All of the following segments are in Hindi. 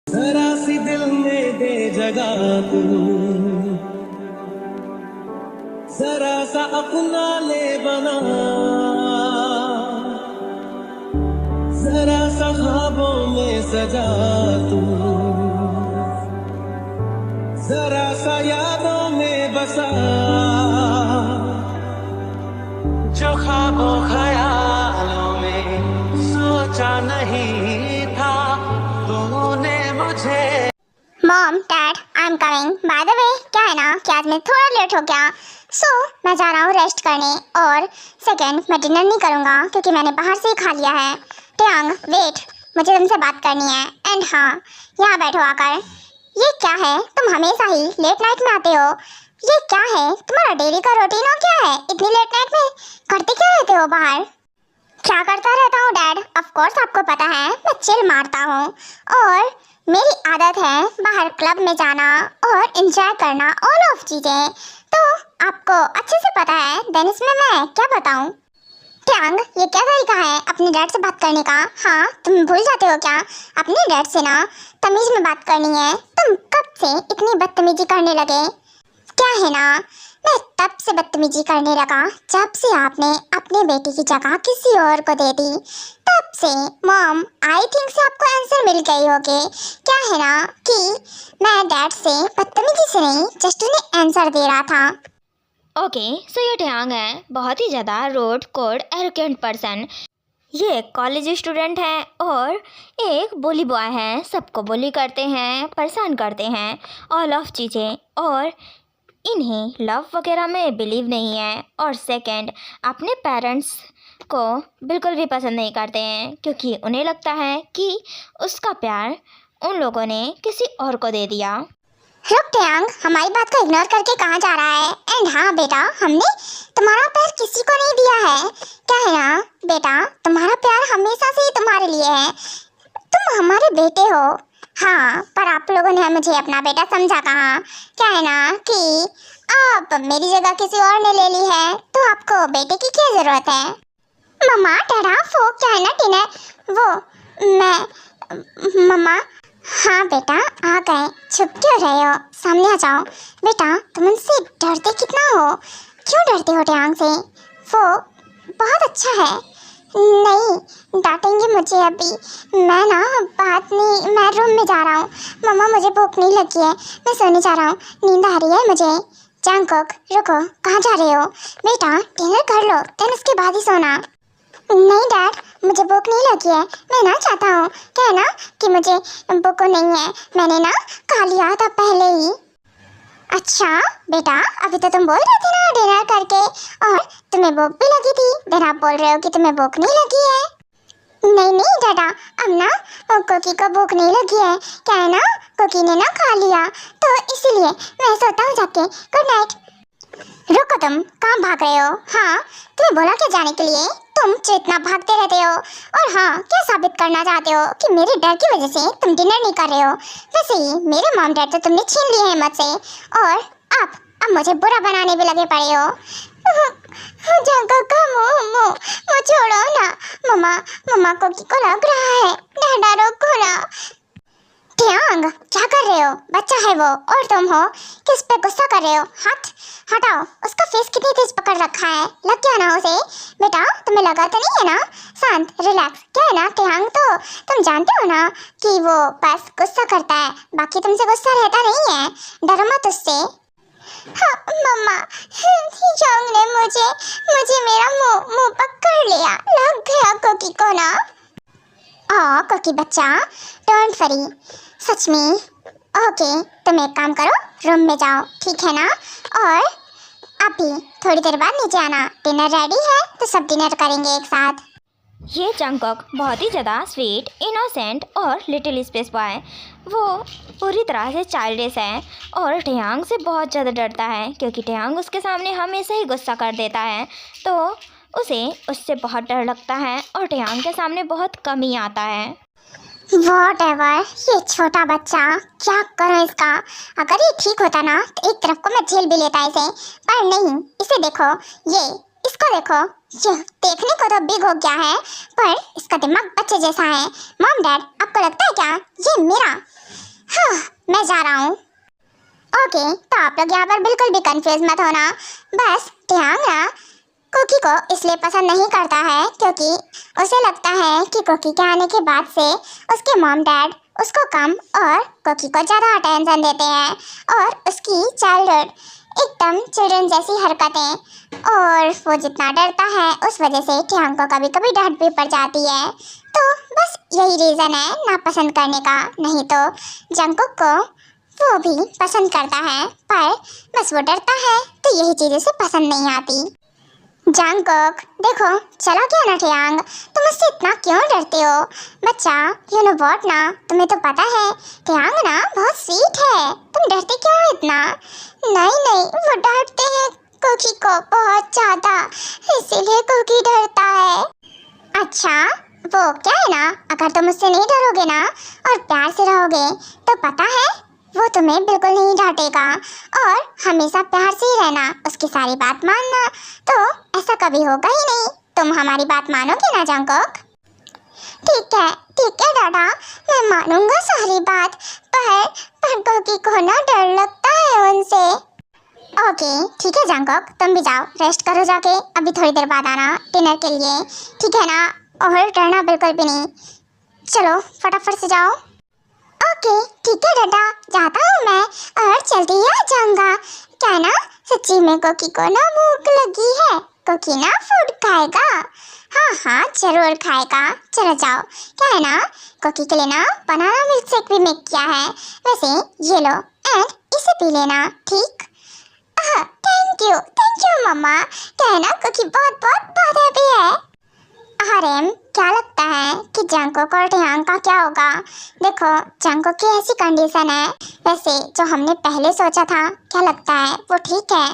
जरा सी दिल में दे जगह तू, जरा सा अपना ले बना, जरा सा ख्वाबों में सजा तू, जरा सा यादों में बसा, जो ख्वाबों ख्यालों में सोचा नहीं था तूने मुझे। Mom dad I am coming. By the way क्या है ना कि आज मैं थोड़ा लेट हो गया, सो मैं जा रहा हूँ रेस्ट करने। और सेकंड, मैं डिनर नहीं करूँगा क्योंकि मैंने बाहर से ही खा लिया है। टेयांग वेट, मुझे तुमसे बात करनी है। एंड हाँ, यहाँ बैठो आकर। ये क्या है, तुम हमेशा ही लेट नाइट में आते हो। ये क्या है, तुम्हारा डेली का रूटीन हो क्या है? इतनी लेट नाइट में करते क्या रहते हो बाहर? क्या करता रहता हूँ डैड? ऑफ कोर्स आपको पता है मैं चिल मारता हूँ और मेरी आदत है बाहर क्लब में जाना और एंजॉय करना, ऑल ऑफ चीज़ें तो आपको अच्छे से पता है। देन इसमें मैं क्या बताऊँ? टेयांग, ये क्या तरीका है अपने डैड से बात करने का? हाँ, तुम भूल जाते हो क्या? अपने डैड से ना तमीज़ में बात करनी है। तुम कब से इतनी बदतमीजी करने लगे? क्या है ना, मैं तब से बदतमीजी करने लगा जब से आपने अपने बेटे की जगह किसी और को दे दी। तब से मॉम आई थिंक से आपको आंसर मिल गई होगी। क्या है ना कि मैं डैड से बदतमीजी से नहीं, जस्ट उन्हें आंसर दे रहा था। ओके, सो ये टेयांग है, बहुत ही ज़्यादा रोड कोड एरोगेंट पर्सन। ये एक कॉलेज स्टूडेंट है और एक बुली बॉय है। सबको बुली करते हैं, परेशान करते हैं, ऑल ऑफ चीज़ें। और इन्हें लव वगैरह में बिलीव नहीं है। और सेकंड, अपने पेरेंट्स को बिल्कुल भी पसंद नहीं करते हैं क्योंकि उन्हें लगता है कि उसका प्यार उन लोगों ने किसी और को दे दिया। रुक टेयांग, हमारी बात को इग्नोर करके कहाँ जा रहा है? एंड हाँ बेटा, हमने तुम्हारा प्यार किसी को नहीं दिया है। क्या है ना बेटा, तुम्हारा प्यार हमेशा से ही तुम्हारे लिए है। तुम हमारे बेटे हो। हाँ, पर आप लोगों ने मुझे अपना बेटा समझा कहाँ? क्या है ना कि आप मेरी जगह किसी और ने ले ली है, तो आपको बेटे की क्या ज़रूरत है? मम्मा डैडा वो क्या है ना डिनर, वो मैं मम्मा। हाँ बेटा आ गए, छुप क्यों रहे हो? सामने आ जाओ। बेटा तुम उनसे डरते कितना हो? क्यों डरते हो टेयांग से? वो बहुत अच्छा है। नहीं डांटेंगे मुझे अभी, मैं ना बात नहीं, मैं रूम में जा रहा हूँ। मम्मा मुझे भूख नहीं लगी है, मैं सोने जा रहा हूँ, नींद आ रही है मुझे। जंगकुक रुको, कहाँ जा रहे हो? बेटा डिनर कर लो, देन उसके बाद ही सोना। नहीं डैड, मुझे भूख नहीं लगी है, मैं ना चाहता हूँ। क्या है ना कि मुझे भूख नहीं है, मैंने ना खा लिया था पहले ही। अच्छा बेटा, अभी तो तुम बोल रहे थे ना डिनर करके और तुम्हें भूख भी लगी थी, देन आप बोल रहे हो कि तुम्हें भूख नहीं लगी है। नहीं नहीं डाडा, अब ना कुकी को भूख नहीं लगी है। क्या है ना, कुकी ने ना खा लिया, तो इसीलिए मैं सोता हूँ जाके। Good night. रुको, तुम कहाँ भाग रहे हो? हाँ, तुम्हें बोला क्या जाने के लिए? तुम जो इतना भागते रहते हो, और हाँ, क्या साबित करना चाहते हो कि मेरे डर की वजह से तुम डिनर नहीं कर रहे हो? वैसे ही मेरे मॉम डैड तो तुमने छीन लिए हैं मुझसे, और अब मुझे बुरा बनाने भी लगे पड़े हो। वो छोड़ो ना। मम्मा को लग रहा है, डैडा रोको ना। टेयांग क्या कर रहे हो? बच्चा है वो और तुम हो, किस पे गुस्सा कर रहे हो? हाथ हटाओ, उसका फेस कितनी तेज पकड़ रखा है, लग गया ना उसे? बेटा तुम्हें लगा तो नहीं है ना? शांत रिलैक्स। क्या है ना टेयांग, तो तुम जानते हो ना कि वो बस गुस्सा करता है, बाकी तुमसे गुस्सा रहता नहीं है। डरो मत उससे। हाँ मम्मा, टेयांग ने मुझे मेरा मुंह पकड़ लिया, लग गया कुकी को ना। कुकी बच्चा डोंट वरी, सच में। ओके, तुम एक काम करो, रूम में जाओ, ठीक है ना? और अभी थोड़ी देर बाद नीचे आना, डिनर रेडी है तो सब डिनर करेंगे एक साथ। ये जंगकुक बहुत ही ज़्यादा स्वीट, इनोसेंट और लिटिल स्पेस बॉय। वो पूरी तरह से चाइल्डिश है और टेयांग से बहुत ज़्यादा डरता है क्योंकि टेयांग उसके सामने हमेशा ही गुस्सा कर देता है, तो उसे उससे बहुत डर लगता है और टेयांग के सामने बहुत कम ही आता है। Whatever, ये छोटा बच्चा, क्या करो इसका? अगर ये ठीक होता ना तो एक तरफ को मैं झेल भी लेता इसे, पर नहीं। इसे देखो, ये इसको देखो, ये देखने को तो बिग हो गया है पर इसका दिमाग बच्चे जैसा है। मॉम डैड, आपको लगता है क्या ये मेरा? हाँ, मैं जा रहा हूँ। ओके, तो आप लोग यहाँ पर बिल्कुल भी कंफ्यूज मत होना। बस टियांग ना कुकी को इसलिए पसंद नहीं करता है क्योंकि उसे लगता है कि कुकी के आने के बाद से उसके मॉम डैड उसको कम और कुकी को ज़्यादा अटेंशन देते हैं और उसकी चाइल्डहुड एकदम चिल्ड्रन जैसी हरकतें, और वो जितना डरता है उस वजह से टियांग को कभी कभी डांट भी पड़ जाती है। तो बस यही रीज़न है नापसंद करने का, नहीं तो जंगकुक को वो भी पसंद करता है पर बस वो डरता है तो यही चीज़ उसे पसंद नहीं आती। जंगकुक, देखो चलो क्या ना टियांग, तुम मुझसे इतना क्यों डरते हो? बच्चा, यू नो व्हाट ना, तुम्हें तो पता है टियांग ना बहुत स्वीट है, तुम डरते क्यों हो इतना? नहीं नहीं, वो डांटते हैं कुकी को बहुत ज़्यादा, इसीलिए कुकी डरता है। अच्छा, वो क्या है ना, अगर तुम मुझसे नहीं डरोगे ना और प्यार से रहोगे तो पता है वो तुम्हें बिल्कुल नहीं डांटेगा और हमेशा प्यार से ही रहना, उसकी सारी बात मानना, तो ऐसा कभी होगा ही नहीं। तुम हमारी बात मानोगे ना जंगकुक? ठीक है दादा, मैं मानूंगा सारी बात, पर कुकी को ना डर लगता है उनसे। ओके ठीक है जंगकुक, तुम भी जाओ, रेस्ट करो जाके, अभी थोड़ी देर बाद आना डिनर के लिए, ठीक है ना? और डरना बिल्कुल भी नहीं। चलो फटाफट से जाओ। ओके ठीक है दादा, जाता हूँ मैं और जल्दी ही आ जाऊंगा। क्या ना, सच्ची में कुकी को ना भूख लगी है, कुकी ना फूड खाएगा। हाँ जरूर खाएगा। चलो जाओ। क्या है ना, कुकी के लिए ना बनाना मिल्क शेक भी मेक किया है, वैसे ये लो एंड इसे पी लेना, ठीक? थैंक यू मम्मा। क्या है ना, कुकी बहुत बहुत बहुत हैप्पी है। आर्यन, क्या लगता है कि जंगकुक और टियांग का क्या होगा? देखो जंगकुक की ऐसी कंडीशन है, वैसे जो हमने पहले सोचा था, क्या लगता है वो ठीक है?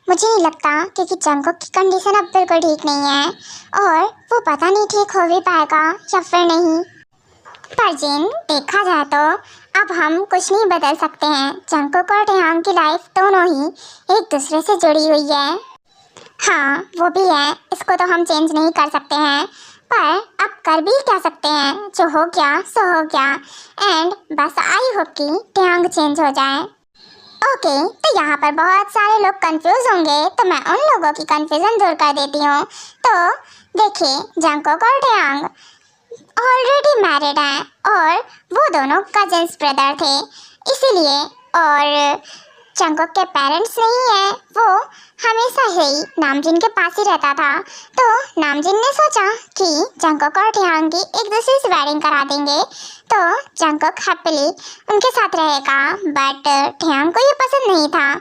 मुझे नहीं लगता क्योंकि जंगकुक की कंडीशन अब बिल्कुल ठीक नहीं है और वो पता नहीं ठीक हो भी पाएगा या फिर नहीं। पर जिन देखा जाए तो अब हम कुछ नहीं बदल सकते हैं, जंगकुक और टियांग की लाइफ दोनों ही एक दूसरे से जुड़ी हुई है। हाँ वो भी है, इसको तो हम चेंज नहीं कर सकते हैं, पर अब कर भी क्या सकते हैं, जो हो गया सो हो गया। एंड बस आई होप कि टियांग चेंज हो जाए। ओके, तो यहाँ पर बहुत सारे लोग कंफ्यूज होंगे, तो मैं उन लोगों की कंफ्यूजन दूर कर देती हूँ। तो देखिए, जंगकुक और टियांग ऑलरेडी मैरिड हैं और वो दोनों कजिन्स ब्रदर थे, इसीलिए, और जंगकुक के पेरेंट्स नहीं है, वो हमेशा ही नामजिन के पास ही रहता था। तो नामजिन ने सोचा कि जंगकुक और टियांग की एक दूसरे से वेडिंग करा देंगे तो जंगकुक हैप्पीली उनके साथ रहेगा। बट टियांग को ये पसंद नहीं था,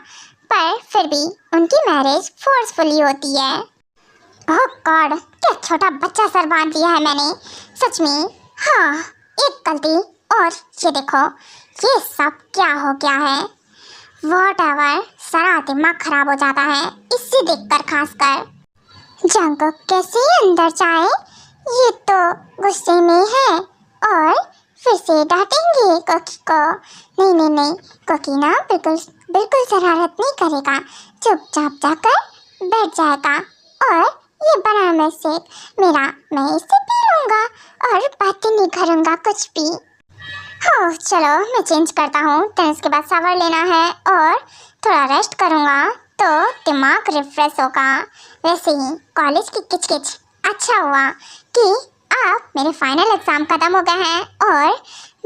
पर फिर भी उनकी मैरिज फोर्सफुली होती है। ओह गॉड, क्या छोटा बच्चा सर बांध दिया है मैंने, सच में। हाँ, एक गलती और ये देखो, ये सब क्या हो गया है? व्हाटएवर, सारा दिमाग खराब हो जाता है इससे देखकर, खासकर जंगकुक कैसे अंदर जाए, ये तो गुस्से में है और फिर से डांटेंगे कुकी को। नहीं, कुकी ना बिल्कुल शरारत नहीं करेगा, चुपचाप जाकर बैठ जाएगा और ये बनाना मिल्क शेक मेरा, मैं इसे पी लूँगा और बातें नहीं करूँगा कुछ भी। हो चलो मैं चेंज करता हूँ, तो इसके बाद शावर लेना है और थोड़ा रेस्ट करूँगा तो दिमाग रिफ्रेश होगा। वैसे ही कॉलेज की किचकिच, अच्छा हुआ कि अब मेरे फाइनल एग्ज़ाम ख़त्म हो गए हैं और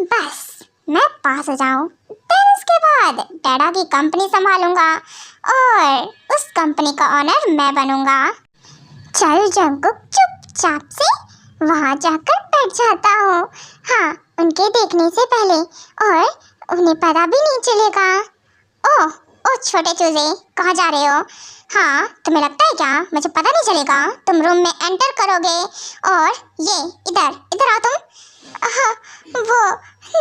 बस मैं पास हो जाऊँ, फिर उसके बाद डैडा की कंपनी संभालूँगा और उस कंपनी का ऑनर मैं बनूँगा। चल जंगकुक, चुपचाप से वहाँ जाकर बैठ जाता हूँ, हाँ उनके देखने से पहले, और उन्हें पता भी नहीं चलेगा। ओह छोटे चूजे, कहाँ जा रहे हो? हाँ तुम्हें लगता है क्या मुझे पता नहीं चलेगा? तुम रूम में एंटर करोगे और ये इधर आओ तुम। हाँ, वो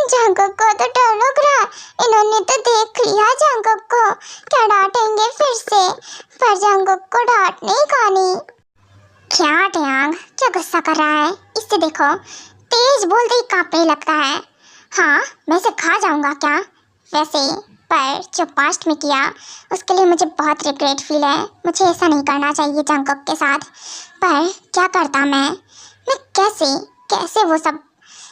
जंगकुक को तो डर लग रहा है, इन्होंने तो देख लिया जंगकुक को, क्या डांटेंगे फिर से? पर जंगकुक को डांट नहीं खानी। क्या टियांग, क्या गुस्सा कर रहा है? इससे देखो तेज बोलते ही कांपने लगता है। हाँ मैं इसे खा जाऊंगा क्या? वैसे पर जो पास्ट में किया उसके लिए मुझे बहुत रिग्रेट फील है। मुझे ऐसा नहीं करना चाहिए जंगकुक के साथ। पर क्या करता मैं कैसे वो सब।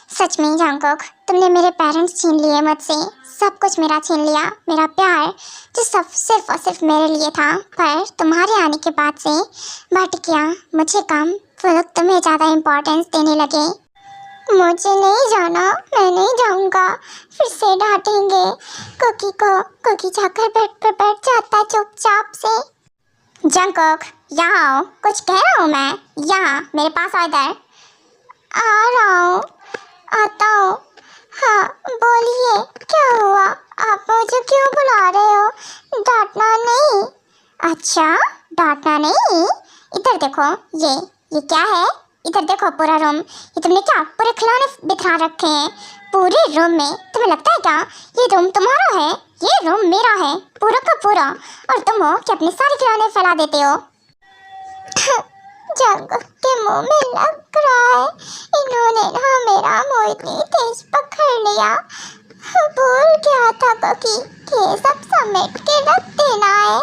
सच में जंगकुक, तुमने मेरे पेरेंट्स छीन लिए मुझसे, सब कुछ मेरा छीन लिया, मेरा प्यार जो सब सिर्फ और सिर्फ मेरे लिए था। पर तुम्हारे आने के बाद से बढ़ गया, मुझे कम, वो लोग तुम्हें ज़्यादा इम्पोर्टेंस देने लगे। मुझे नहीं जाना, मैं नहीं जाऊंगा, फिर से डांटेंगे। कुकी जाकर बेड पर बैठ जाता चुपचाप से। जंगकुक, यहाँ आओ, कुछ कह रहा हूँ मैं, यहाँ मेरे पास आओ, इधर। आ रहा हूँ, आता हूँ। हाँ बोलिए, क्या हुआ? आप मुझे क्यों बुला रहे हो? डांटना नहीं। अच्छा, डांटना नहीं? इधर देखो, ये क्या है? इधर देखो पूरा रूम। ये तुमने क्या पूरे खिलौने बिखरा रखे हैं पूरे रूम में? तुम्हें लगता है क्या ये रूम तुम्हारा है? ये रूम मेरा है पूरा का पूरा, और तुम हो कि अपने सारे खिलौने फैला देते हो। जंगकुक के मुंह में लग रहा है, इन्होंने ना मेरा मुंह इतनी तेज पकड़ लिया। भूल गया था कुकी कि सब समेट के रख देना है।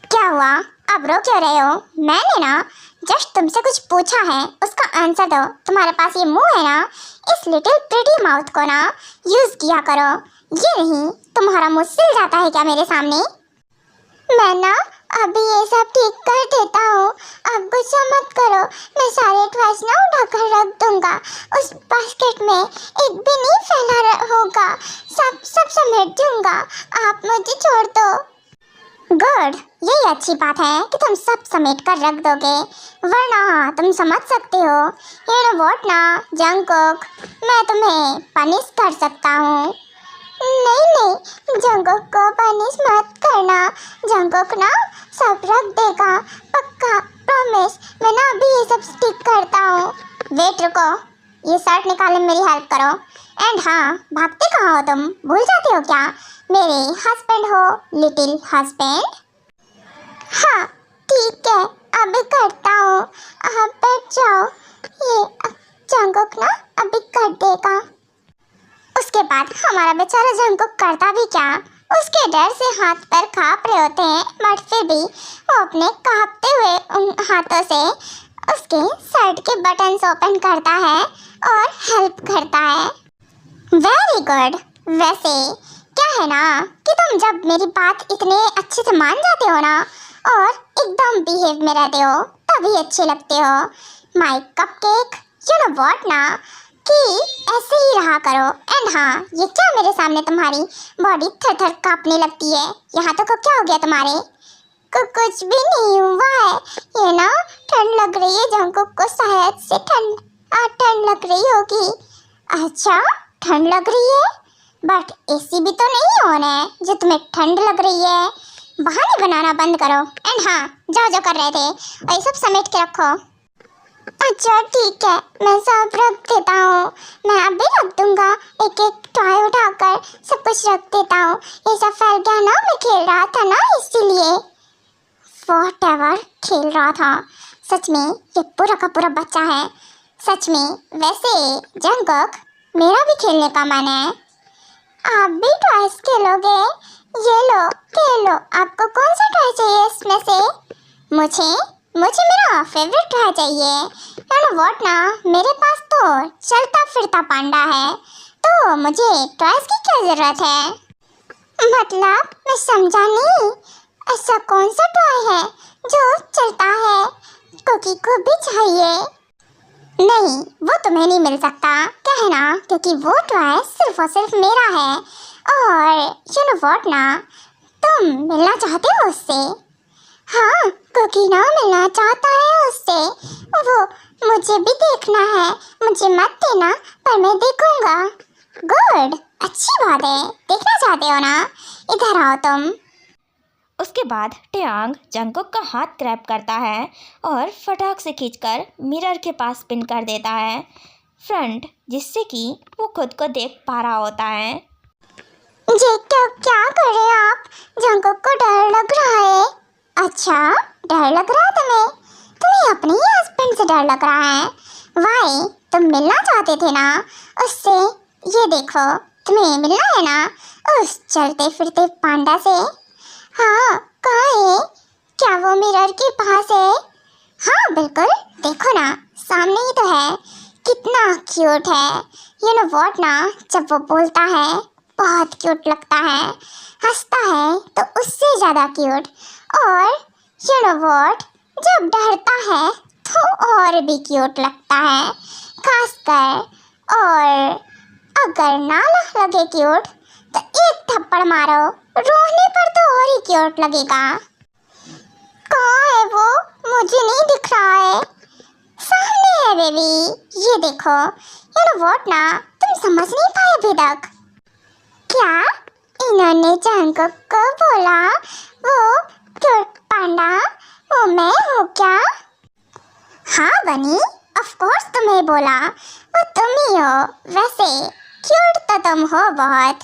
क्या हुआ? अब रो क्यों रहे हो? मैंने ना जस्ट तुमसे कुछ पूछा है, उसका आंसर दो। तुम्हारे पास ये मुंह है ना, इस लिटिल प्रिटी माउथ को ना यूज किया करो। ये नहीं, तुम्हारा मुंह सिल जाता है क्या मेरे सामने? मैं ना अभी ये सब ठीक कर देता हूँ, अब गुस्सा मत करो। मैं सारे टॉयज ना उठाकर रख दूंगा उस बास्केट में, एक भी नहीं फैला होगा, सब समेट दूंगा। आप मुझे छोड़ दो। गुड, यही अच्छी बात है कि तुम सब समेट कर रख दोगे, वरना तुम समझ सकते हो, यू नो व्हाट ना जंगकुक, मैं तुम्हें पनिश कर सकता हूँ। नहीं, जंगकुक को पनिश मत करना। जंगकुक ना सब रख देगा, पक्का, प्रॉमिस। मैं ना अभी ये सब स्टिक करता हूँ। वेट, रुको, ये शर्ट निकालने में मेरी हेल्प करो। एंड हाँ, भागते कहाँ हो तुम? भूल जाते हो क्या मेरे हस्बैंड हो, लिटिल हस्बैंड? हाँ ठीक है, अभी करता हूँ, आप बैठ जाओ। ये जंगकुक ना अभी कर देगा। उसके बाद हमारा बेचारा जंगकुक करता भी क्या, उसके डर से हाथ पैर कांप रहे होते हैं, बट फिर भी वो अपने कांपते हुए उन हाथों से उसके शर्ट के बटन्स ओपन करता है और हेल्प करता है। Very good. वैसे क्या है ना कि तुम जब मेरी बात इतने अच्छे से मान जाते हो ना और एकदम बिहेव में रहते हो, तभी अच्छे लगते हो। My cupcake, you know what ना, कि ऐसे ही रहा करो। एंड हाँ, ये क्या मेरे सामने तुम्हारी बॉडी थर-थर कांपने लगती है? यहाँ तो क्या हो गया तुम्हारे? कुछ भी नहीं हुआ है, ये ना ठंड लग रही है जंगकुक को, शायद से ठंड लग रही होगी। अच्छा, ठंड लग रही है, बट एसी भी तो नहीं ऑन है जो तुम्हें ठंड लग रही है। बहाने बनाना बंद करो। एंड हाँ, जाओ जो कर रहे थे वही सब समेट के रखो। अच्छा ठीक है, मैं सब रख देता हूँ। मैं अभी रख दूंगा, एक एक टॉय उठाकर सब कुछ रख देता हूँ। ये सब फैल गया ना, मैं खेल रहा था ना इसीलिए। व्हाटएवर, खेल रहा था। सच में ये पूरा का पूरा बच्चा है, सच में। वैसे जंगकुक, मेरा भी खेलने का मन है। आप भी टॉयज खेलोगे? ये लो, खेलो। आपको कौन सा टॉय चाहिए इसमें से? मुझे मेरा फेवरेट टॉय चाहिए। यू नो व्हाट ना, मेरे पास तो चलता फिरता पांडा है, तो मुझे टॉयज की क्या जरूरत है? मतलब मैं समझा नहीं, ऐसा कौन सा टॉय है जो चलता है? कुकी को भी चाहिए। नहीं, वो तुम्हें नहीं मिल सकता, क्या है ना, क्योंकि वो टॉय सिर्फ और सिर्फ मेरा है। और यू नो व्हाट ना, तुम मिलना चाहते हो उससे? हाँ, कुकी ना मिलना चाहता है उससे। वो मुझे भी देखना है, मुझे मत देना, पर मैं देखूंगा। गुड, अच्छी बात है, देखना चाहते हो ना, इधर आओ तुम। उसके बाद टेयांग जंगकुक का हाथ ग्रैब करता है और फटाक से खींचकर मिरर के पास पिन कर देता है फ्रंट, जिससे कि वो खुद को देख पा रहा होता है। ये क्या कर रहे हैं आप? जंगकुक को डर लग रहा है। अच्छा, डर लग रहा है तुम्हें अपने ही हस्बैंड से डर लग रहा है? वाई, तुम मिलना चाहते थे ना उससे? ये देखो, तुम्हें मिलना है ना उस चलते फिरते पांडा से? हाँ, कहाँ है? क्या वो मिरर के पास है? हाँ बिल्कुल, देखो ना, सामने ही तो है। कितना क्यूट है। यू नो व्हाट ना, जब वो बोलता है बहुत क्यूट लगता है, हंसता है तो उससे ज़्यादा क्यूट। और यू नो व्हाट, जब डरता है तो और भी क्यूट लगता है, खासकर। और अगर ना लगे क्यूट तो एक थप्पड़ मारो, रोने पर तो और ही क्यूट लगेगा। कहाँ है वो? मुझे नहीं दिख रहा है। सामने है बेबी, ये देखो। यू नो व्हाट ना, तुम समझ नहीं पाए अभी तक? क्या इन्होंने जंगकुक को बोला वो क्यूट पांडा वो मैं हूँ क्या? हाँ बनी, ऑफ कोर्स तुम्हें बोला, वो तुम ही हो। वैसे क्यूट तो तुम हो बहुत,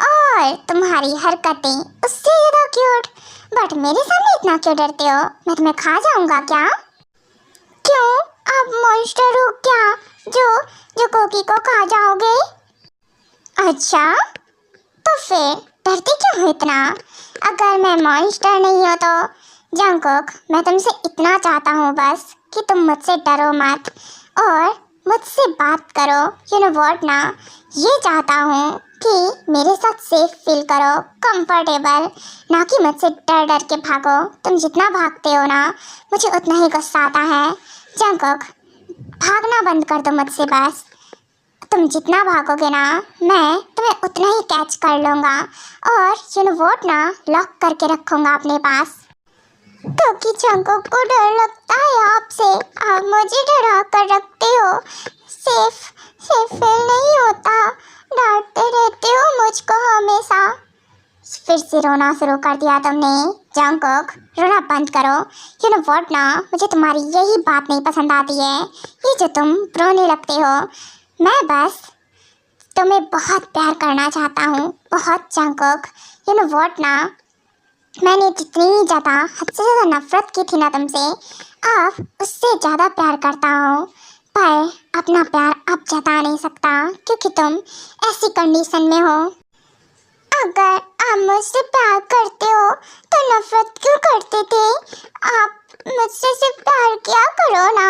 और तुम्हारी हरकतें उससे ज़्यादा क्यूट। बट मेरे सामने इतना क्यों डरते हो? मैं तुम्हें खा जाऊंगा क्या? क्यों, आप मॉन्स्टर हो क्या जो कोकी को खा जाओगे? अच्छा, तो फिर डरते क्यों हो इतना? अगर मैं मॉन्स्टर नहीं हो तो जंगकुक, मैं तुमसे इतना चाहता हूँ बस कि तुम मुझसे डरो मत और मुझसे बात करो। यू नो व्हाट ना, ये चाहता हूँ कि मेरे साथ सेफ फील करो, कंफर्टेबल, ना कि मुझसे डर डर के भागो। तुम जितना भागते हो ना, मुझे उतना ही गुस्सा आता है। जंगकुक, भागना बंद कर दो मुझसे बस। तुम जितना भागोगे ना, मैं तुम्हें उतना ही कैच कर लूँगा और यू नो व्हाट ना, लॉक करके रखूँगा अपने पास। क्योंकि जंगकुक को डर लगता है आपसे, आप मुझे डरा कर रखते हो। सेफ फील नहीं होता, डांटते रहते हो मुझको हमेशा। फिर से रोना शुरू कर दिया तुमने। जंगकुक, रोना बंद करो। यू नो व्हाट ना, मुझे तुम्हारी यही बात नहीं पसंद आती है, ये जो तुम रोने लगते हो। मैं बस तुम्हें बहुत प्यार करना चाहता हूँ, बहुत जंगकुक। यू नो व्हाट ना, मैंने जितनी ज़्यादा हद से ज़्यादा नफरत की थी ना तुमसे, अब उससे ज़्यादा प्यार करता हूँ। पर अपना प्यार अब जता नहीं सकता क्योंकि तुम ऐसी कंडीशन में हो। अगर आप मुझसे प्यार करते हो तो नफरत क्यों करते थे? आप मुझसे सिर्फ प्यार किया करो ना।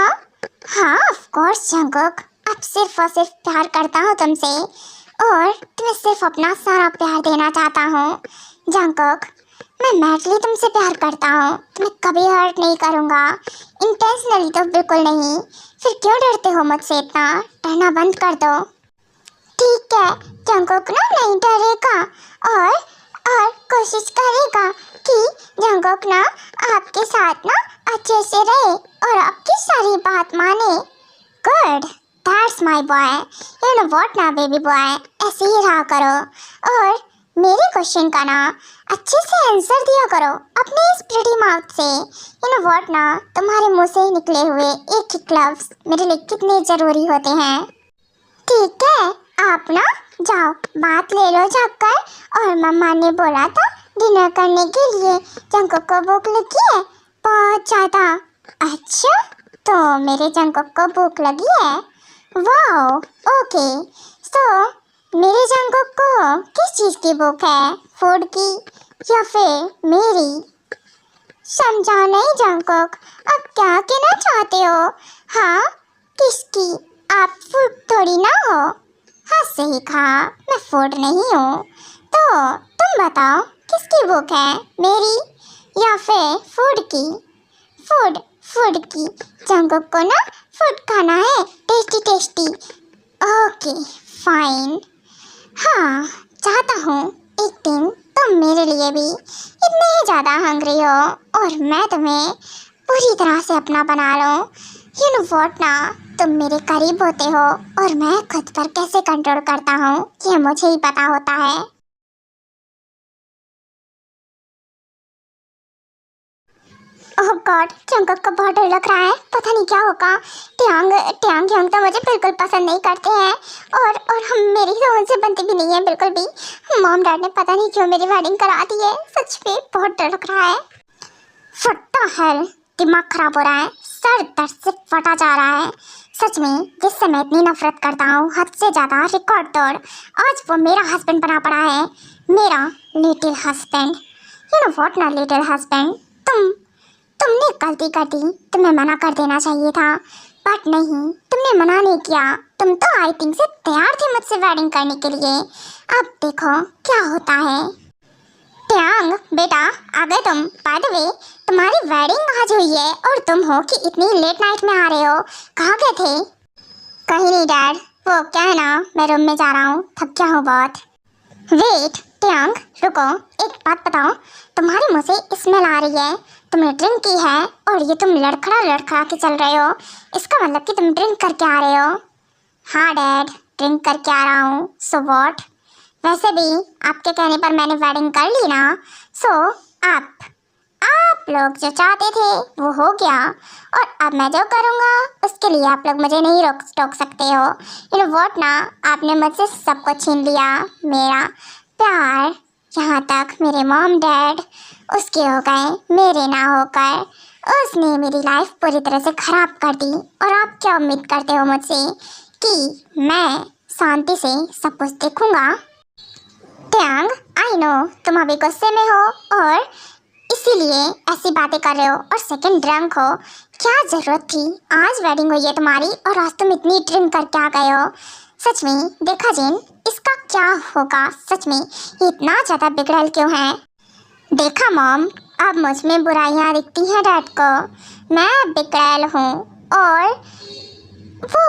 हाँ ऑफ कोर्स जंगकुक, अब सिर्फ और सिर्फ प्यार करता हूँ तुमसे और तुम्हें सिर्फ अपना सारा प्यार देना चाहता हूँ। जंगकुक, मैं मैडली तुमसे प्यार करता हूँ, तुम्हें कभी हर्ट नहीं करूँगा, इंटेंशनली तो बिल्कुल नहीं। फिर क्यों डरते हो मुझसे इतना? डरना बंद कर दो। ठीक है, जंगकुक ना नहीं डरेगा और कोशिश करेगा कि जंगकुक ना आपके साथ ना अच्छे से रहे और आपकी सारी बात माने। Good, that's my boy. You know what ना बेबी बॉय, ऐसे ही रहा करो और मेरे क्वेश्चन का ना अच्छे से आंसर दिया करो अपने इस प्रिटी माउथ से। यू नो व्हाट ना, तुम्हारे मुंह से निकले हुए एक एक लफ्ज़ मेरे लिए कितने ज़रूरी होते हैं। ठीक है, आप ना जाओ बात ले लो जाकर। और मम्मा ने बोला था डिनर करने के लिए, जंगकुक को भूख लगी है बहुत ज़्यादा। अच्छा, तो मेरे जंगकुक को भूख लगी है? Wow, okay. सो मेरे जंगकुक को किस चीज़ की भूख है, फूड की या फिर मेरी? समझा नहीं जंगकुक, आप क्या कहना चाहते हो? हाँ, किसकी? आप फूड थोड़ी ना हो। हाँ सही कहा, मैं फूड नहीं हूँ। तो तुम बताओ किसकी भूख है, मेरी या फिर फूड की? फूड की। जंगकुक को ना फूड खाना है, टेस्टी टेस्टी। Okay fine. हाँ, चाहता हूँ एक दिन तुम मेरे लिए भी इतने ही ज़्यादा हंग्री हो और मैं तुम्हें पूरी तरह से अपना बना लूँ। यू नो व्हाट ना, तुम मेरे करीब होते हो और मैं खुद पर कैसे कंट्रोल करता हूँ ये मुझे ही पता होता है। ओह गॉड, जंगकुक को बहुत डर लग रहा है, पता नहीं क्या होगा। ट्यांग यांग तो मुझे बिल्कुल पसंद नहीं करते हैं और हम मेरी तो उनसे बनती भी नहीं है बिल्कुल भी। मॉम डैड ने पता नहीं क्यों मेरी वेडिंग करा दी है, सच में बहुत डर लग रहा है। फटा है, दिमाग खराब हो रहा है, सर दर्द से फटा जा रहा है। सच में जिससे मैं इतनी नफरत करता हूँ, हद से ज़्यादा, रिकॉर्ड तोड़, आज वो मेरा हस्बैंड बना पड़ा है, मेरा little husband. You know what ना लिटिल हस्बैंड, तुमने गलती कर दी, तुम्हें मना कर देना चाहिए था, बट नहीं, तुमने मना नहीं किया। तुम तो आई थिंक से तैयार थे मुझसे वेडिंग करने के लिए। अब देखो क्या होता है। ट्यांग बेटा, आ गए तुम। बाय द वे, तुम्हारी वेडिंग आज हुई है और तुम हो कि इतनी लेट नाइट में आ रहे हो, कहाँ गए थे? कहीं नहीं डैड, वो क्या है ना, मैं रूम में जा रहा हूँ, थक गया हूँ बहुत। वेट ट्यांग, रुको, एक बात बताओ, तुम्हारे मुँह से स्मेल आ रही है, तुमने ड्रिंक की है और ये तुम लड़खड़ा के चल रहे हो, इसका मतलब कि तुम ड्रिंक करके आ रहे हो। हाँ डैड, ड्रिंक करके आ रहा हूँ, सो व्हाट? वैसे भी आपके कहने पर मैंने वेडिंग कर ली ना, सो आप लोग जो चाहते थे वो हो गया, और अब मैं जो करूँगा उसके लिए आप लोग मुझे नहीं टोक सकते हो। यू नो व्हाट ना, आपने मुझसे सब कुछ छीन लिया, मेरा प्यार, यहाँ तक मेरे मॉम डैड उसके हो गए मेरे ना होकर। उसने मेरी लाइफ पूरी तरह से ख़राब कर दी, और आप क्या उम्मीद करते हो मुझसे कि मैं शांति से सब कुछ देखूँगा? ट्यांग, आई नो तुम अभी गुस्से में हो और इसीलिए ऐसी बातें कर रहे हो, और सेकंड ड्रंक हो। क्या ज़रूरत थी? आज वेडिंग हुई है तुम्हारी और आज तुम इतनी ड्रिंक करके आ गए हो। सच में देखा जिन, इसका क्या होगा? सच में ये इतना ज़्यादा बिगड़ैल क्यों है? देखा मॉम, अब मुझ में बुराइयाँ दिखती हैं डैड को, मैं बिगड़ैल हूँ, और वो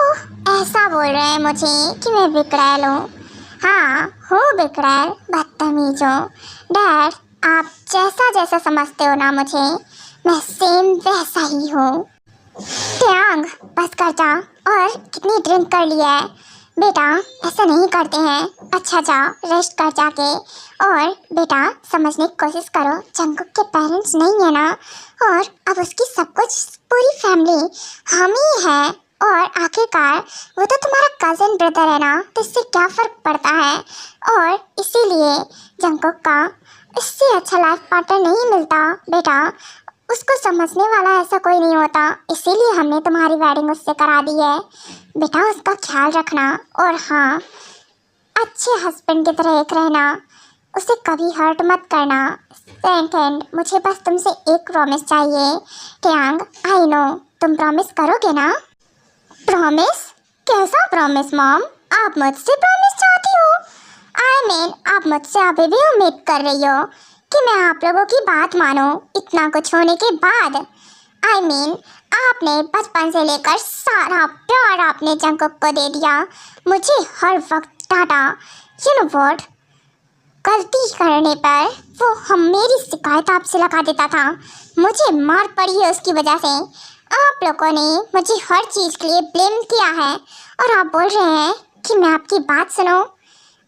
ऐसा बोल रहे हैं मुझे कि मैं बिगड़ैल हूँ। हाँ हूँ बिगड़ैल, बदतमीज हूँ। डैड, आप जैसा जैसा समझते हो ना मुझे, मैं सेम वैसा ही हूँ। ट्यांग, बस कर जा, और कितनी ड्रिंक कर लिया है बेटा, ऐसा नहीं करते हैं। अच्छा जाओ रेस्ट कर जाके, और बेटा समझने की कोशिश करो, जंगकुक के पेरेंट्स नहीं है ना, और अब उसकी सब कुछ पूरी फैमिली हम ही है, और आखिरकार वो तो तुम्हारा कज़न ब्रदर है ना, तो इससे क्या फ़र्क पड़ता है? और इसीलिए जंगकुक का इससे अच्छा लाइफ पार्टनर नहीं मिलता बेटा, उसको समझने वाला ऐसा कोई नहीं होता, इसीलिए हमने तुम्हारी वेडिंग उससे करा दी है। बेटा उसका ख्याल रखना, और हाँ अच्छे हस्बैंड की तरह एक रहना, उसे कभी हर्ट मत करना। सेकंड, मुझे बस तुमसे एक प्रॉमिस चाहिए ट्यांग, आई नो तुम प्रॉमिस करोगे ना? प्रॉमिस? कैसा प्रॉमिस मॉम? आप मुझसे प्रॉमिस चाहती हो? आई मीन आप मुझसे अभी भी उम्मीद कर रही हो कि मैं आप लोगों की बात मानूं इतना कुछ होने के बाद? आई मीन आपने बचपन से लेकर सारा प्यार आपने जंगकुक को दे दिया, मुझे हर वक्त डांटा। यू नो व्हाट, गलती करने पर वो मेरी शिकायत आपसे लगा देता था, मुझे मार पड़ी है उसकी वजह से। आप लोगों ने मुझे हर चीज़ के लिए ब्लेम किया है, और आप बोल रहे हैं कि मैं आपकी बात सुनो।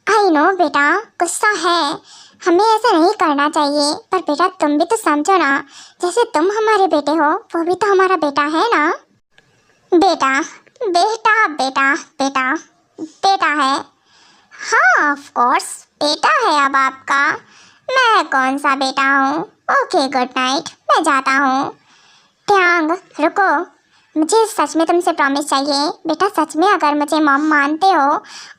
आई नो बेटा गुस्सा है, हमें ऐसा नहीं करना चाहिए, पर बेटा तुम भी तो समझो ना, जैसे तुम हमारे बेटे हो वो भी तो हमारा बेटा है ना। बेटा बेटा बेटा बेटा बेटा है, हाँ ऑफ कोर्स बेटा है अब आपका, मैं कौन सा बेटा हूँ। ओके गुड नाइट, मैं जाता हूँ। ट्यांग रुको, मुझे सच में तुमसे प्रॉमिस चाहिए बेटा, सच में अगर मुझे मॉम मानते हो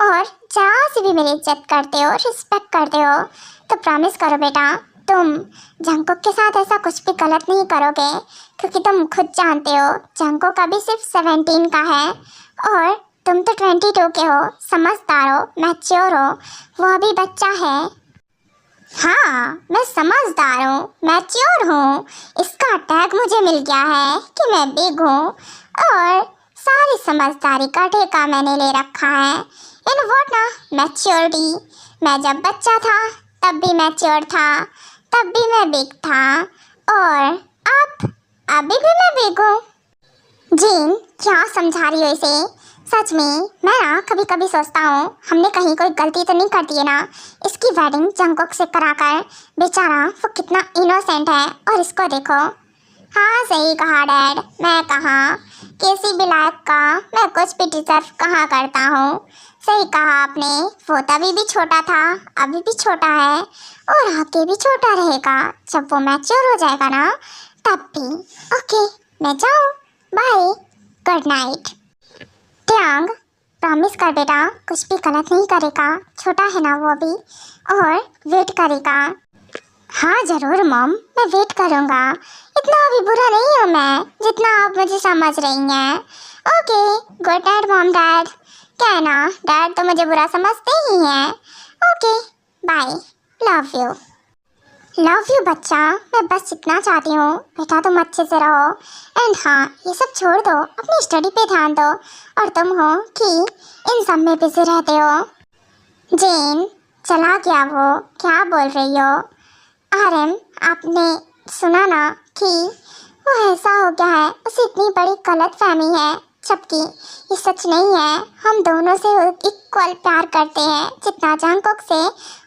और जहाँ से भी मेरी इज्जत करते हो, रिस्पेक्ट करते हो, तो प्रॉमिस करो बेटा तुम जंगकुक के साथ ऐसा कुछ भी गलत नहीं करोगे, क्योंकि तुम खुद जानते हो जंगकुक अभी सिर्फ 17 का है और तुम तो 22 के हो, समझदार हो, मैच्योर हो, वो अभी बच्चा है। हाँ मैं समझदार हूँ, मैच्योर हूँ, इसका टैग मुझे मिल गया है कि मैं बिग हूँ, और सारी समझदारी का ठेका मैंने ले रखा है। इन व्हाट ना मैच्योरिटी, मैं जब बच्चा था तब भी मैच्योर था, तब भी मैं बिग था, और अब अभी भी मैं बिग हूँ। जीन क्या समझा रही हो इसे? सच में मैं ना कभी कभी सोचता हूँ हमने कहीं कोई गलती तो नहीं कर दी है ना, इसकी वेडिंग जंगकुक से कराकर। बेचारा वो कितना इनोसेंट है, और इसको देखो। हाँ सही कहा डैड, मैं कहाँ किसी भी लायक का मैं कुछ भी डिजर्व कहाँ करता हूँ। सही कहा आपने, वो तभी भी छोटा था, अभी भी छोटा है, और आगे भी छोटा रहेगा, जब वो मैच्योर हो जाएगा ना तब भी। ओके मैं जाऊँ, बाय, गुड नाइट। टियांग प्रॉमिस कर बेटा, कुछ भी गलत नहीं करेगा, छोटा है ना वो अभी, और वेट करेगा। हाँ ज़रूर मॉम, मैं वेट करूँगा। इतना अभी बुरा नहीं हूँ मैं जितना आप मुझे समझ रही हैं। Okay, good night mom dad. क्या है ना, डैड तो मुझे बुरा समझते ही हैं। Okay bye, love you. Love you बच्चा, मैं बस इतना चाहती हूँ बेटा तुम अच्छे से रहो। एंड हाँ, ये सब छोड़ दो, अपनी स्टडी पे ध्यान दो, और तुम हो कि इन सब में बिजी रहते हो। जेन, चला गया वो, क्या बोल रही हो? आरएम, आपने सुना ना कि वो ऐसा हो गया है, उसे इतनी बड़ी गलत फहमी है, जबकि ये सच नहीं है। हम दोनों से इक्वल प्यार करते हैं, जितना जंगकुक से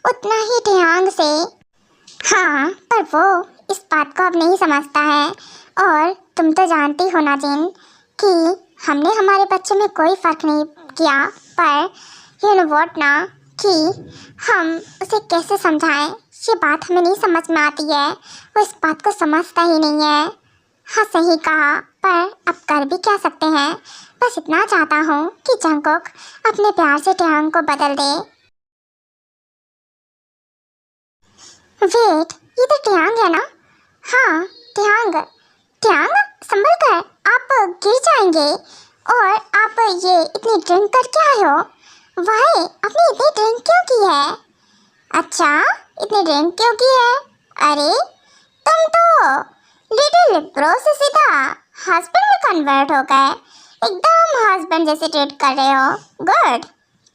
उतना ही टियांग से। हाँ, पर वो इस बात को अब नहीं समझता है, और तुम तो जानती हो ना जिन कि हमने हमारे बच्चे में कोई फ़र्क नहीं किया, पर यू नो व्हाट ना कि हम उसे कैसे समझाएं, ये बात हमें नहीं समझ में आती है। वो इस बात को समझता ही नहीं है। हाँ सही कहा, पर अब कर भी क्या सकते हैं। बस इतना चाहता हूँ कि जंगकुक अपने प्यार से टियांग को बदल दे। वेट, ये तो टियांग है ना? हाँ टियांग। टियांग संभल कर, आप गिर जाएंगे। और आप ये इतनी ड्रिंक करके आए हो? वाह, आपने इतनी ड्रिंक क्यों की है? अच्छा, इतनी ड्रिंक क्यों की है? अरे तुम तो लिटिल ब्रो से सीधा हस्बैंड में कन्वर्ट हो गए, एकदम हस्बैंड जैसे ट्रीट कर रहे हो। गुड,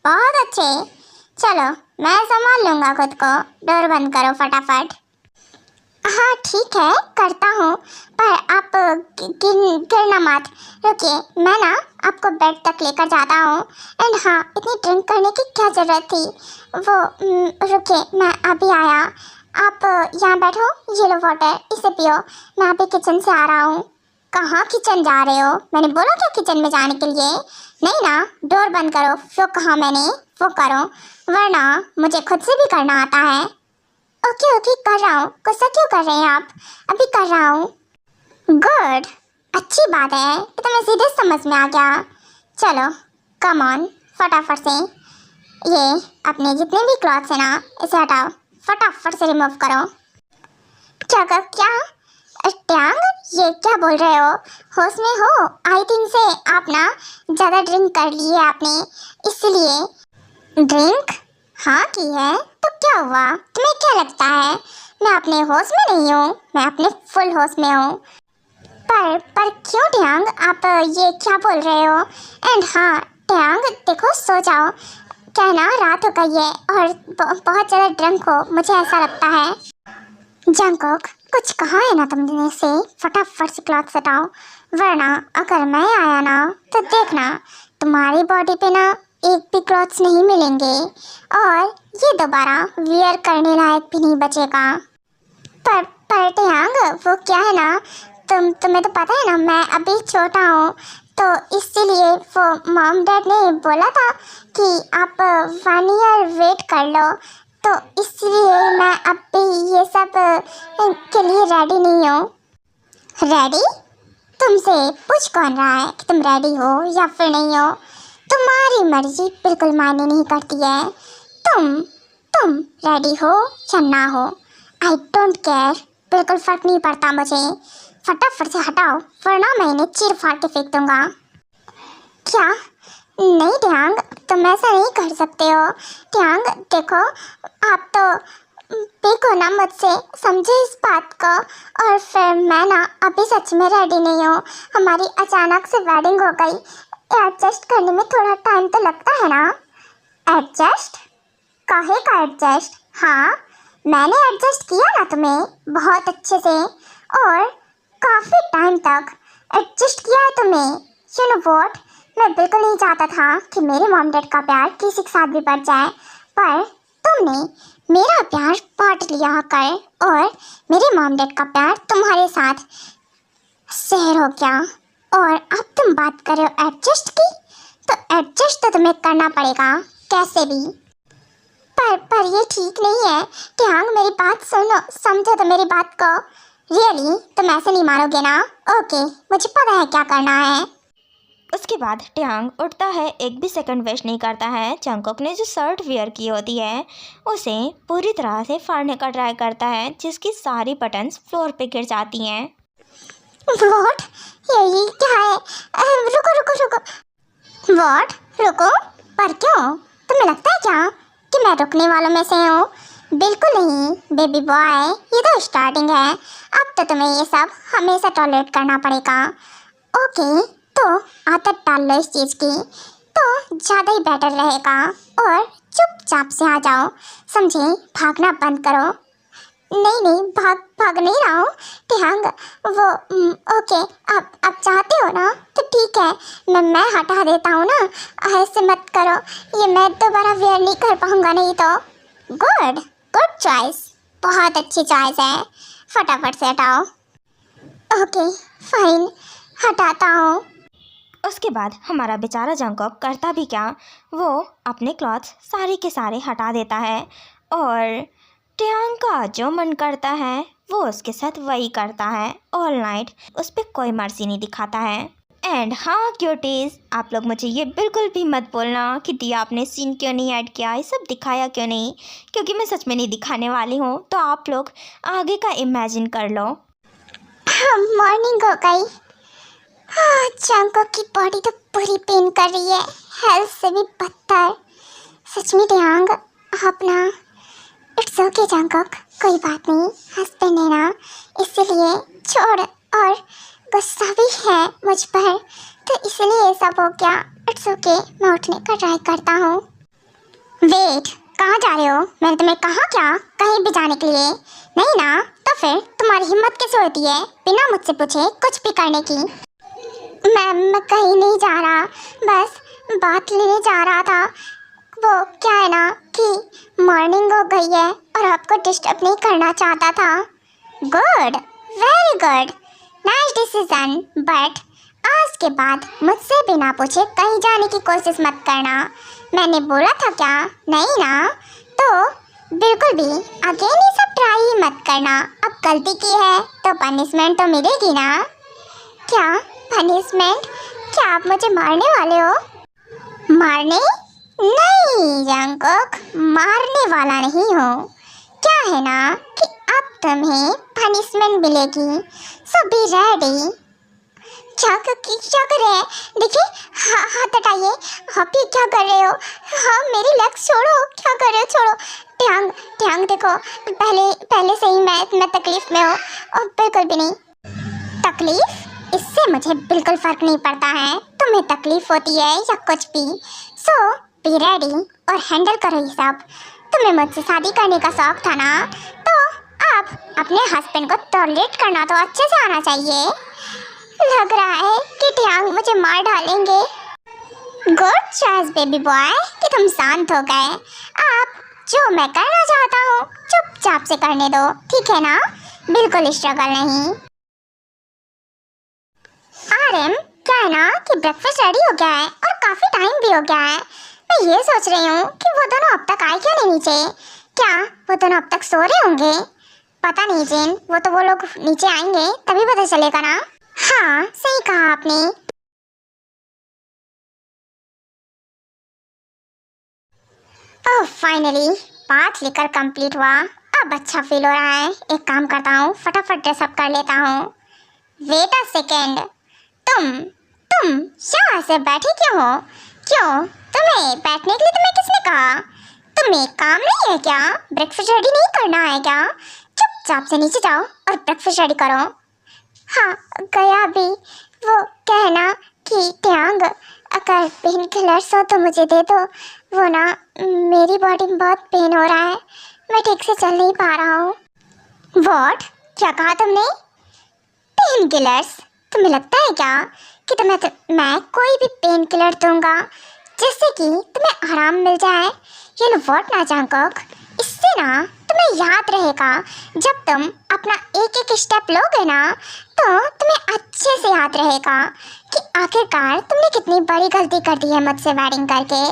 बहुत अच्छे। चलो मैं संभाल लूँगा खुद को, डोर बंद करो फटाफट। हाँ ठीक है, करता हूँ, पर आप गिरना मत। रुकिए, मैं ना आपको बेड तक लेकर जाता हूँ। एंड हाँ, इतनी ड्रिंक करने की क्या ज़रूरत थी? वो रुकिए, मैं अभी आया। आप यहाँ बैठो, ये लो वाटर, इसे पियो। मैं अभी किचन से आ रहा हूँ। कहाँ किचन जा रहे हो? मैंने बोला क्या किचन में जाने के लिए? नहीं ना, डोर बंद करो। वो कहा मैंने, वो करो, वरना मुझे खुद से भी करना आता है। ओके ओके, कर रहा हूँ। गुस्सा क्यों कर रहे हैं आप? अभी कर रहा हूँ। गुड, अच्छी बात है, तो तुम्हें सीधे समझ में आ गया। चलो कम ऑन, फटाफट से ये अपने जितने भी क्लॉथ्स हैं ना, इसे हटाओ, फटाफट से रिमूव करो। क्या टियांग, ये क्या बोल रहे हो? होश में हो? आई थिंक से आप ना ज़्यादा ड्रिंक कर ली है आपने, इसलिए। ड्रिंक? हाँ की है, तो क्या हुआ? तुम्हें क्या लगता है मैं अपने होश में नहीं हूँ? मैं अपने फुल होश में हूँ। पर क्यों टियांग, आप ये क्या बोल रहे हो? एंड हाँ टियांग, देखो सो जाओ, क्या है ना, रात हो गई है और बहुत ज़्यादा ड्रिंक हो, मुझे ऐसा लगता है। जंगकुक, कुछ कहा है ना तुमने से, फटाफट से क्लॉथ हटाओ, वरना अगर मैं आया ना तो देखना तुम्हारी बॉडी पे ना एक भी क्लॉथ्स नहीं मिलेंगे, और ये दोबारा वियर करने लायक भी नहीं बचेगा। पर टियांग, वो क्या है ना, तुम्हें तो पता है ना मैं अभी छोटा हूँ, तो इसीलिए वो मॉम डैड ने बोला था कि आप 1 ईयर वेट कर लो, तो इसलिए मैं अभी ये सब के लिए रेडी नहीं हूँ। रेडी? तुमसे पूछ कौन रहा है कि तुम रेडी हो या फिर नहीं हो? तुम्हारी मर्जी बिल्कुल मायने नहीं करती है। तुम रेडी हो या ना हो, आई डोंट केयर, बिल्कुल फ़र्क नहीं पड़ता मुझे। फटाफट से हटाओ, वरना मैं इन्हें चीर फाड़ के फेंक दूँगा। क्या? नहीं टियांग, तुम ऐसा नहीं कर सकते हो। टियांग देखो, आप तो देखो ना मुझसे, समझे इस बात को। और फिर मैं ना अभी सच में रेडी नहीं हूँ। हमारी अचानक से वेडिंग हो गई, एडजस्ट करने में थोड़ा टाइम तो लगता है ना। एडजस्ट? काहे का एडजस्ट? हाँ, मैंने एडजस्ट किया ना तुम्हें बहुत अच्छे से, और काफ़ी टाइम तक एडजस्ट किया है तुम्हें। यू नो व्हाट, मैं बिल्कुल नहीं चाहता था कि मेरे मॉम डैड का प्यार किसी के साथ भी बढ़ जाए, पर तुमने मेरा प्यार बांट लिया कर, और मेरे मॉम डैड का प्यार तुम्हारे साथ शेयर हो गया। और अब तुम बात कर रहे हो एडजस्ट की, तो एडजस्ट तो तुम्हें करना पड़ेगा कैसे भी। पर ये ठीक नहीं है टियांग, मेरी बात सुनो, समझो तो मेरी बात को। रियली तुम ऐसे नहीं मारोगे ना? ओके, मुझे पता है क्या करना है। उसके बाद ट्यांग उठता है, एक भी सेकंड वेस्ट नहीं करता है। जंगकुक ने जो शर्ट वेयर की होती है उसे पूरी तरह से फाड़ने का ट्राई करता है, जिसकी सारी बटन्स फ्लोर पे गिर जाती हैं। व्हाट? ये क्या है? रुको रुको रुको। व्हाट? रुको? पर क्यों? तुम्हें लगता है क्या कि मैं रुकने वालों में से हूँ? बिल्कुल नहीं बेबी बॉय, ये तो स्टार्टिंग है। अब तो तुम्हें ये सब हमेशा टॉलरेट करना पड़ेगा। ओके, तो आदत डाल लो इस चीज़ की तो ज़्यादा ही बेटर रहेगा। और चुपचाप से आ जाओ, समझे? भागना बंद करो। नहीं भाग नहीं रहा हूँ ट्यांग। वो ओके, आप चाहते हो ना तो ठीक है, मैं हटा देता हूँ ना। ऐसे मत करो, ये मैं दोबारा वेयर नहीं कर पाऊँगा नहीं तो। गुड चॉइस, बहुत अच्छी चॉइस है। फटाफट से हटाओ। ओके फाइन, हटाता हूँ। उसके बाद हमारा बेचारा जंगकुक करता भी क्या, वो अपने क्लॉथ्स सारे के सारे हटा देता है और ट्यांग का जो मन करता है वो उसके साथ वही करता है। ऑल नाइट उस पर कोई मर्जी नहीं दिखाता है। एंड हाँ क्यूटीज, आप लोग मुझे ये बिल्कुल भी मत बोलना कि दिया आपने सीन क्यों नहीं ऐड किया, ये सब दिखाया क्यों नहीं, क्योंकि मैं सच में नहीं दिखाने वाली हूँ। तो आप लोग आगे का इमेजिन कर लो। मॉर्निंग हो गई। जंगकुक की बॉडी तो पूरी पेन कर रही है, हेल्थ से भी बदतर। सच में ट्यांग अपना इट्स ओके जंगकुक, कोई बात नहीं, हस्बैंड है ना इसलिए छोड़। और गुस्सा भी है मुझ पर तो इसलिए ये सब हो गया। इट्स ओके, मैं उठने का ट्राई करता हूँ। वेट, कहाँ जा रहे हो? मैंने तुम्हें कहा क्या कहीं भी जाने के लिए? नहीं ना, तो फिर तुम्हारी हिम्मत कैसे होती है बिना मुझसे पूछे कुछ भी करने की? मैं कहीं नहीं जा रहा, बस बात लेने जा रहा था। वो क्या है ना कि मॉर्निंग हो गई है और आपको डिस्टर्ब नहीं करना चाहता था। Good, very good, nice decision. But आज के बाद मुझसे बिना पूछे कहीं जाने की कोशिश मत करना। मैंने बोला था क्या? नहीं ना, तो बिल्कुल भी अगेन ये सब ट्राई ही मत करना। अब गलती की है तो पनिशमेंट तो मिलेगी ना। क्या पनिशमेंट? क्या आप मुझे मारने वाले हो? मारने? नहीं जंगकुक, मारने वाला नहीं हूँ। क्या है ना कि अब तुम्हें पनिशमेंट मिलेगी, सो बी रेडी। क्या कर रहे हैं? देखिए, हाथ हटाइए। आप ये क्या कर रहे हो? हाँ, मेरी लेग्स छोड़ो। क्या कर रहे हो? छोड़ो। ट्यांग देखो, पहले से ही मैं तकलीफ में हूँ और बिल्कुल भी नहीं। तकलीफ? इससे मुझे बिल्कुल फ़र्क नहीं पड़ता है तुम्हें तकलीफ होती है या कुछ भी। सो बी रेडी और हैंडल करो ये सब। तुम्हें मुझसे शादी करने का शौक था ना, तो अब अपने हस्बैंड को टॉलरेट करना तो अच्छे से आना चाहिए। लग रहा है कि ट्यांग मुझे मार डालेंगे। गुड चॉइस बेबी बॉय कि तुम शांत हो गए। अब जो मैं करना चाहता हूँ चुपचाप से करने दो, ठीक है ना? बिल्कुल स्ट्रगल नहीं। आरएम, क्या है ना कि ब्रेकफास्ट रेडी हो गया है और काफ़ी टाइम भी हो गया है। मैं ये सोच रही हूँ कि वो दोनों अब तक आए क्यों नहीं नीचे? क्या वो दोनों अब तक सो रहे होंगे? पता नहीं जिन, वो लोग नीचे आएंगे तभी पता चलेगा ना। हाँ, सही कहा आपने। ओह फाइनली बात लेकर कंप्लीट हुआ। अब अच्छा फील हो रहा है। एक काम करता हूँ, फटाफट ड्रेसअप कर लेता हूँ। वेट अ सेकेंड, तुम यहाँ से बैठे क्यों हो? क्यों? तुम्हें बैठने के लिए तुम्हें किसने कहा? तुम्हें काम नहीं है क्या? ब्रेकफास्ट रेडी नहीं करना है क्या? चुपचाप से नीचे जाओ और ब्रेकफास्ट रेडी करो। हाँ, गया भी। वो कहना कि ट्यांग, अगर पेन किलर्स हो तो मुझे दे दो। वो ना, मेरी बॉडी में बहुत पेन हो रहा है, मैं ठीक से चल नहीं पा रहा हूँ। व्हाट? क्या कहा तुमने? Pain killers? तुम्हें लगता है क्या कि मैं कोई भी पेन किलर दूंगा जिससे कि तुम्हें आराम मिल जाए? ये लो व्हाट ना जंगकुक, इससे ना तुम्हें याद रहेगा। जब तुम अपना एक एक स्टेप लोगे ना तो तुम्हें अच्छे से याद रहेगा कि आखिरकार तुमने कितनी बड़ी गलती कर दी है मुझसे वेडिंग करके।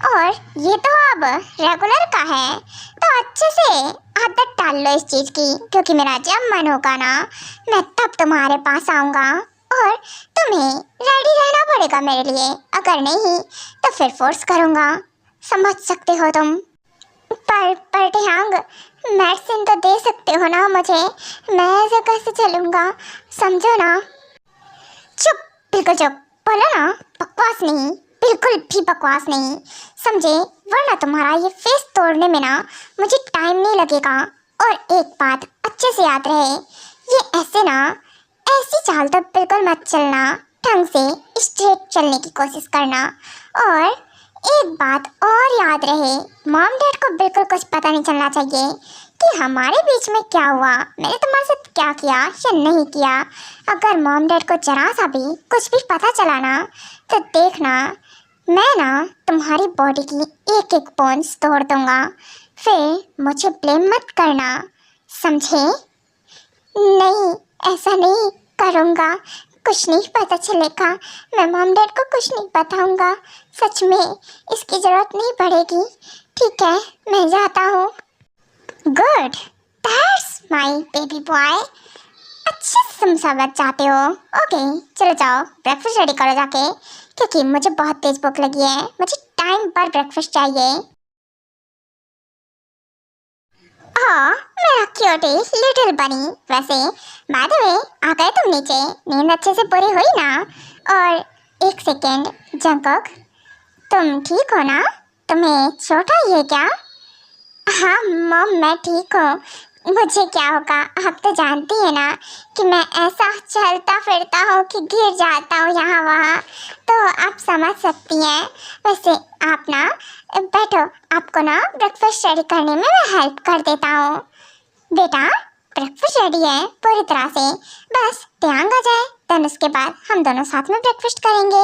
और ये तो अब रेगुलर का है, तो अच्छे से आदत डाल लो इस चीज़ की, क्योंकि मेरा जब मन होगा ना मैं तब तुम्हारे पास आऊँगा और तुम्हें रेडी रहना पड़ेगा मेरे लिए, अगर नहीं तो फिर फोर्स करूँगा, समझ सकते हो तुम। पर टियांग, मेडिसिन तो दे सकते हो ना मुझे, मैं ऐसे कैसे चलूँगा, समझो ना। चुप, बिल्कुल चुप, बोलो ना, बकवास नहीं, बिल्कुल भी बकवास नहीं, समझे, वरना तुम्हारा ये फेस तोड़ने में ना मुझे टाइम नहीं लगेगा। और एक बात अच्छे से याद रहे, ये ऐसे ना, ऐसी चाल तो बिल्कुल मत चलना, ढंग से स्ट्रेट चलने की कोशिश करना। और एक बात और याद रहे, मॉम डैड को बिल्कुल कुछ पता नहीं चलना चाहिए कि हमारे बीच में क्या हुआ, मैंने तुम्हारे साथ क्या किया या नहीं किया। अगर मॉम डैड को जरा सा भी कुछ भी पता चला ना, तो देखना मैं ना तुम्हारी बॉडी की एक एक बोन्स तोड़ दूंगा, फिर मुझे ब्लेम मत करना, समझे? नहीं, ऐसा नहीं करूँगा, कुछ नहीं पता चलेगा, मैं मॉम डैड को कुछ नहीं बताऊँगा, सच में इसकी ज़रूरत नहीं पड़ेगी, ठीक है, मैं जाता हूँ। Good, that's my baby boy, अच्छे से तुम समझ जाते हो। ओके, चलो जाओ ब्रेकफास्ट रेडी करो जाके, क्योंकि मुझे बहुत तेज़ भूख लगी है, मुझे टाइम पर ब्रेकफास्ट चाहिए। हाँ, मेरा क्यूटी लिटिल बनी, वैसे बाय द वे आ गए तुम नीचे, नींद अच्छे से पूरी हुई ना? और एक सेकेंड, जंगकुक तुम ठीक हो ना? तुम्हें चोट आई है क्या? हाँ मॉम, मैं ठीक हूँ, मुझे क्या होगा, आप तो जानती है ना कि मैं ऐसा चलता फिरता हूँ कि गिर जाता हूँ यहाँ वहाँ, तो आप समझ सकती हैं। वैसे आप ना बैठो, आपको ना ब्रेकफास्ट रेडी करने में मैं हेल्प कर देता हूँ। बेटा, ब्रेकफास्ट रेडी है पूरी तरह से, बस टियांग आ जाए, देन उसके बाद हम दोनों साथ में ब्रेकफास्ट करेंगे।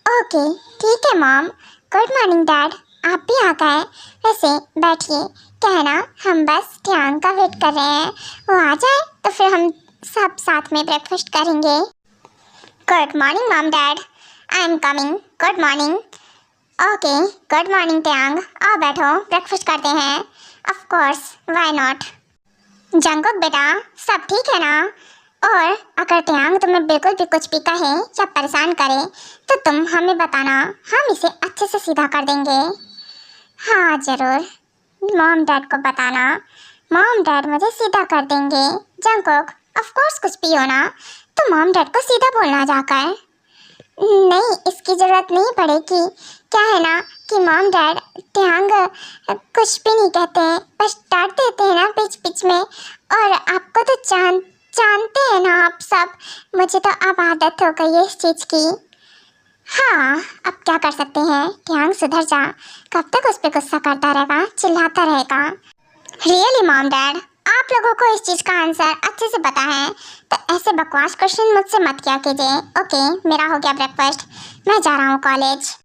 ओके ठीक है मॉम। गुड मॉर्निंग डैड, आप भी आ गए। वैसे बैठिए, क्या है ना, हम बस टियांग का वेट कर रहे हैं, वो आ जाए तो फिर हम सब साथ में ब्रेकफास्ट करेंगे। Good morning mom dad, I am coming, good morning. Okay, good morning टियांग, आओ बैठो, ब्रेकफास्ट करते हैं। Of course, why not. Jungkook बेटा, सब ठीक है ना? और अगर टियांग तुम्हें बिल्कुल भी कुछ भी कहे या परेशान करे तो तुम हमें बताना, हम इसे अच्छे से सीधा कर देंगे। हाँ ज़रूर, मॉम डैड को बताना, मॉम डैड मुझे सीधा कर देंगे। जंगकुक, ऑफ कोर्स कुछ भी हो ना तो मॉम डैड को सीधा बोलना जाकर। नहीं, इसकी ज़रूरत नहीं पड़ेगी, क्या है ना कि मॉम डैड टियांग कुछ भी नहीं कहते हैं, बस डांट देते हैं ना बीच बीच में, और आपको तो जानते हैं ना आप सब, मुझे तो अब आदत हो गई है इस चीज़ की। हाँ, अब क्या कर सकते हैं, टियांग सुधर जा, कब तक उस पर गुस्सा करता रहेगा, चिल्लाता रहेगा। रियली मॉम डैड, आप लोगों को इस चीज़ का आंसर अच्छे से पता है, तो ऐसे बकवास क्वेश्चन मुझसे मत किया कीजिए। ओके, मेरा हो गया ब्रेकफास्ट, मैं जा रहा हूँ कॉलेज।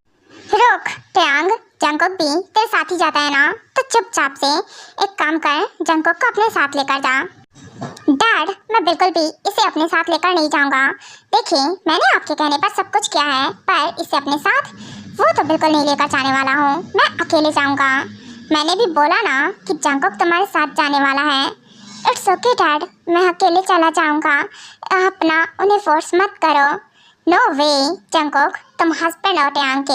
रुक टियांग, जंगकुक भी तेरे साथ ही जाता है ना, तो चुपचाप से एक काम कर, जंगकुक को अपने साथ लेकर जा। डैड, मैं बिल्कुल भी इसे अपने साथ लेकर नहीं जाऊंगा। देखिए, मैंने आपके कहने पर सब कुछ किया है, पर इसे अपने साथ वो तो बिल्कुल नहीं लेकर जाने वाला हूँ, मैं अकेले जाऊंगा। मैंने भी बोला ना कि जंगकुक तुम्हारे साथ जाने वाला है। इट्स ओके डैड, मैं अकेले चला जाऊंगा, आप ना उन्हें फोर्स मत करो। नो वे जंगकुक, तुम हस्बैंड और टियांग के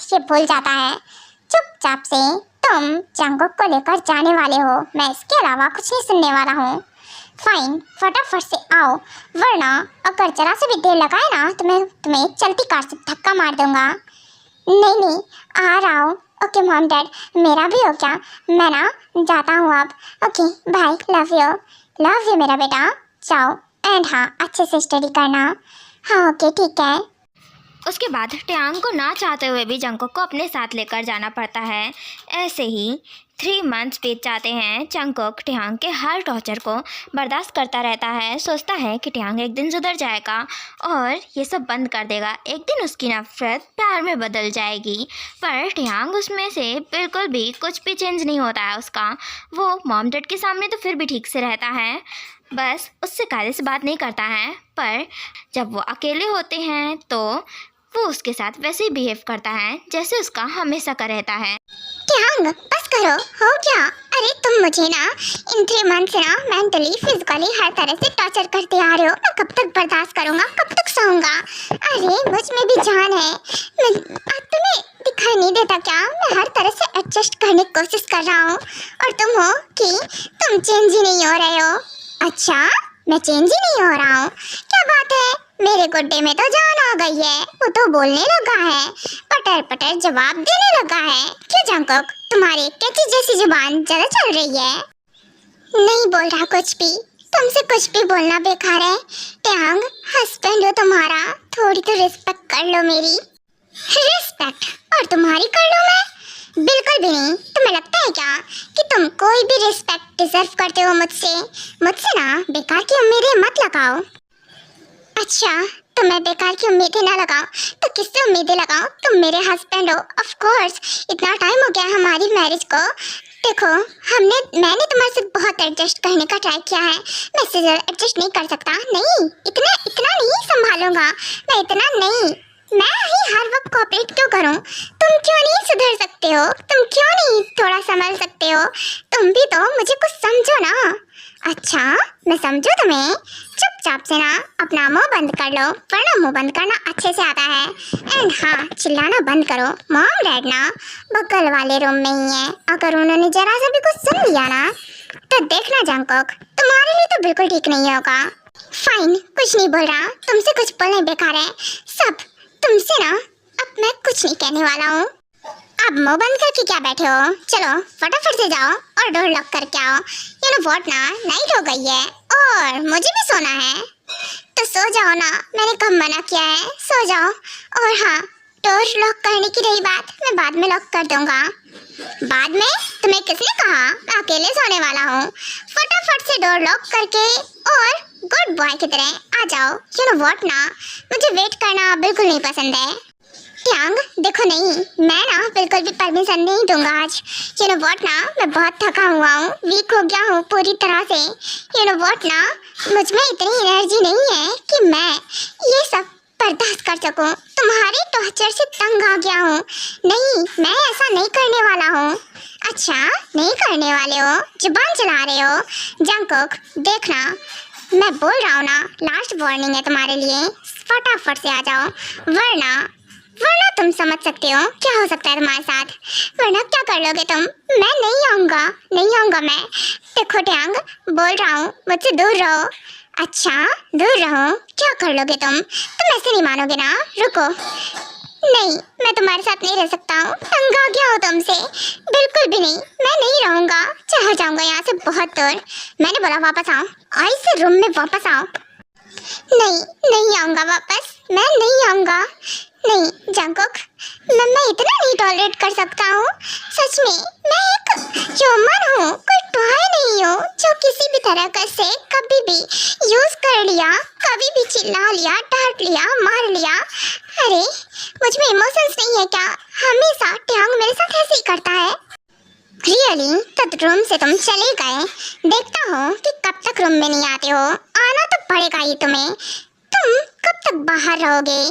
ये भूल जाता है। चुपचाप से तुम जंगकुक को लेकर जाने वाले हो, मैं इसके अलावा कुछ नहीं सुनने वाला हूँ। फाइन, फटाफट से आओ, वरना अगर जरा से भी देर लगाए ना तो मैं तुम्हें चलती कार से धक्का मार दूंगा। नहीं, आ रहा हूँ। ओके मॉम डैड, मेरा भी हो गया, मैं ना जाता हूँ अब। ओके बाय, लव यू मेरा बेटा, जाओ, एंड हाँ अच्छे से स्टडी करना। हाँ ओके ठीक है। उसके बाद टियांग को ना चाहते हुए भी जंगकुक को अपने साथ लेकर जाना पड़ता है। ऐसे ही 3 मंथ्स बीत जाते हैं। जंगकुक टियांग के हर टॉर्चर को बर्दाश्त करता रहता है, सोचता है कि टियांग एक दिन सुधर जाएगा और ये सब बंद कर देगा, एक दिन उसकी नफरत प्यार में बदल जाएगी। पर टियांग उसमें से बिल्कुल भी कुछ भी चेंज नहीं होता है उसका। वो मॉम डैड के सामने तो फिर भी ठीक से रहता है, बस उससे कायदे से बात नहीं करता है, पर जब वो अकेले होते हैं तो वो उसके साथ वैसे ही बिहेव करता है जैसे उसका हमेशा का रहता है। टियांग, बस करो, हो गया। अरे तुम मुझे ना इन 3 मंथ से ना मेंटली फिजिकली हर तरह से टॉर्चर करते आ रहे हो, मैं कब तक बर्दाश्त करूँगा, कब तक सहूँगा। रहूंगा। अरे मुझ में भी जान है। अब तुम्हें दिखाई नहीं देता क्या? मैं हर तरह से एडजस्ट करने की कोशिश कर रहा हूँ और तुम हो कि तुम चेंज ही नहीं हो रहे हो। अच्छा, मैं चेंज ही नहीं हो रहा हूँ? क्या बात है, मेरे गुड्डे में तो जान आ गई है। वो तो बोलने लगा है, पटर पटर जवाब देने लगा है। क्यों जंगकुक, तुम्हारी कैची जैसी जुबान ज्यादा चल रही है? नहीं बोल रहा कुछ भी, तुमसे कुछ भी बोलना बेकार है। ट्यांग, हस्बैंड हो तुम्हारा, थोड़ी तो रिस्पेक्ट कर लो मेरी। रिस्पेक्ट? और तुम्हारी कर लो मैं? बिल्कुल भी नहीं। तुम्हें लगता है क्या कि तुम कोई भी रिस्पेक्ट डिजर्व करते हो मुझसे? मुझसे ना बेकार की उम्मीदें मत लगाओ। अच्छा, तो मैं बेकार की उम्मीदें ना लगाऊं तो किससे उम्मीदें लगाऊं? तुम मेरे हस्बैंड हो, ऑफ कोर्स। इतना टाइम हो गया हमारी मैरिज को। देखो, मैंने तुम्हारे साथ बहुत एडजस्ट करने का ट्राई किया है। मैं इससे ज़्यादा एडजस्ट नहीं कर सकता। नहीं, इतना नहीं संभालूंगा मैं, इतना नहीं। मैं ही हर वक्त कोऑपरेट क्यों करूं? तुम क्यों नहीं सुधर सकते हो? तुम क्यों नहीं थोड़ा संभल सकते हो? तुम भी तो मुझे कुछ समझो ना। अच्छा, मैं समझू तुम्हें? चुपचाप से ना अपना मुंह बंद कर लो, वरना मुंह बंद करना अच्छे से आता है। एंड हाँ, चिल्लाना बंद करो। मॉम डैड ना बगल वाले रूम में ही है। अगर उन्होंने जरा सा भी कुछ सुन लिया ना तो देखना जंगकुक, तुम्हारे लिए तो बिल्कुल ठीक नहीं होगा। फाइन, कुछ नहीं बोल रहा। तुमसे कुछ बोलना बेकार है। सब तुमसे ना अब मैं कुछ नहीं कहने वाला हूँ। अब मुंह बंद करके क्या बैठे हो? चलो फटाफट से जाओ और डोर लॉक करके आओ। यू नो व्हाट ना, नाइट हो गई है और मुझे भी सोना है। तो सो जाओ ना, मैंने कब मना किया है? सो जाओ। और हाँ, डोर लॉक करने की रही बात, मैं बाद में लॉक कर दूंगा। बाद में? तुम्हें किसने कहा? मैं अकेले सोने वाला हूँ। फटाफट से डोर लॉक करके और गुड बॉय की तरह आ जाओ। यू नो व्हाट ना, मुझे वेट करना बिल्कुल नहीं पसंद है। ट्यांग, देखो नहीं, मैं ना बिल्कुल भी परमिशन नहीं दूंगा आज। यू नो व्हाट ना, मैं बहुत थका हुआ हूँ, वीक हो गया हूँ पूरी तरह से। यू नो व्हाट ना, मुझ में इतनी एनर्जी नहीं है कि मैं ये सब बर्दाश्त कर सकूँ। तुम्हारे टॉर्चर से तंग आ गया हूँ। नहीं, मैं ऐसा नहीं करने वाला हूँ। अच्छा, नहीं करने वाले हो? जुबान चला रहे हो? जंगकुक, देखना, मैं बोल रहा हूँ ना, लास्ट वार्निंग है तुम्हारे लिए। फटाफट से आ जाओ, वरना तुम समझ सकते हो क्या हो सकता है तुम्हारे साथ। वरना क्या कर लोगे तुम? मैं नहीं आऊँगा मैं। देखो ट्यांग, बोल रहा हूँ, मुझसे दूर रहो। अच्छा, दूर रहो? क्या कर लोगे तुम ऐसे नहीं मानोगे ना। रुको, नहीं, मैं तुम्हारे साथ नहीं रह सकता हूँ। तंग आ गया हो तुमसे। बिल्कुल भी नहीं, मैं नहीं रहूँगा। चला जाऊँगा यहाँ से बहुत दूर। मैंने बोला वापस आओ, आई से रूम में वापस आओ। नहीं आऊँगा वापस, मैं नहीं आऊँगा। नहीं जंगकुक, मैं इतना नहीं टॉलरेट कर सकता हूँ। सच में, मैं एक ह्यूमन हूँ, कोई टॉय नहीं हूँ जो किसी भी तरह का से कभी भी यूज कर लिया, कभी भी चिल्ला लिया, डांट लिया, मार लिया। अरे, मुझ में इमोशंस नहीं है क्या? हमेशा ट्यांग मेरे साथ ऐसे ही करता है। रियली? तो रूम से तुम चले गए। देखता हूँ कि कब तक रूम में नहीं आते हो। आना तो पड़ेगा ही तुम्हें। तुम कब तक बाहर रहोगे?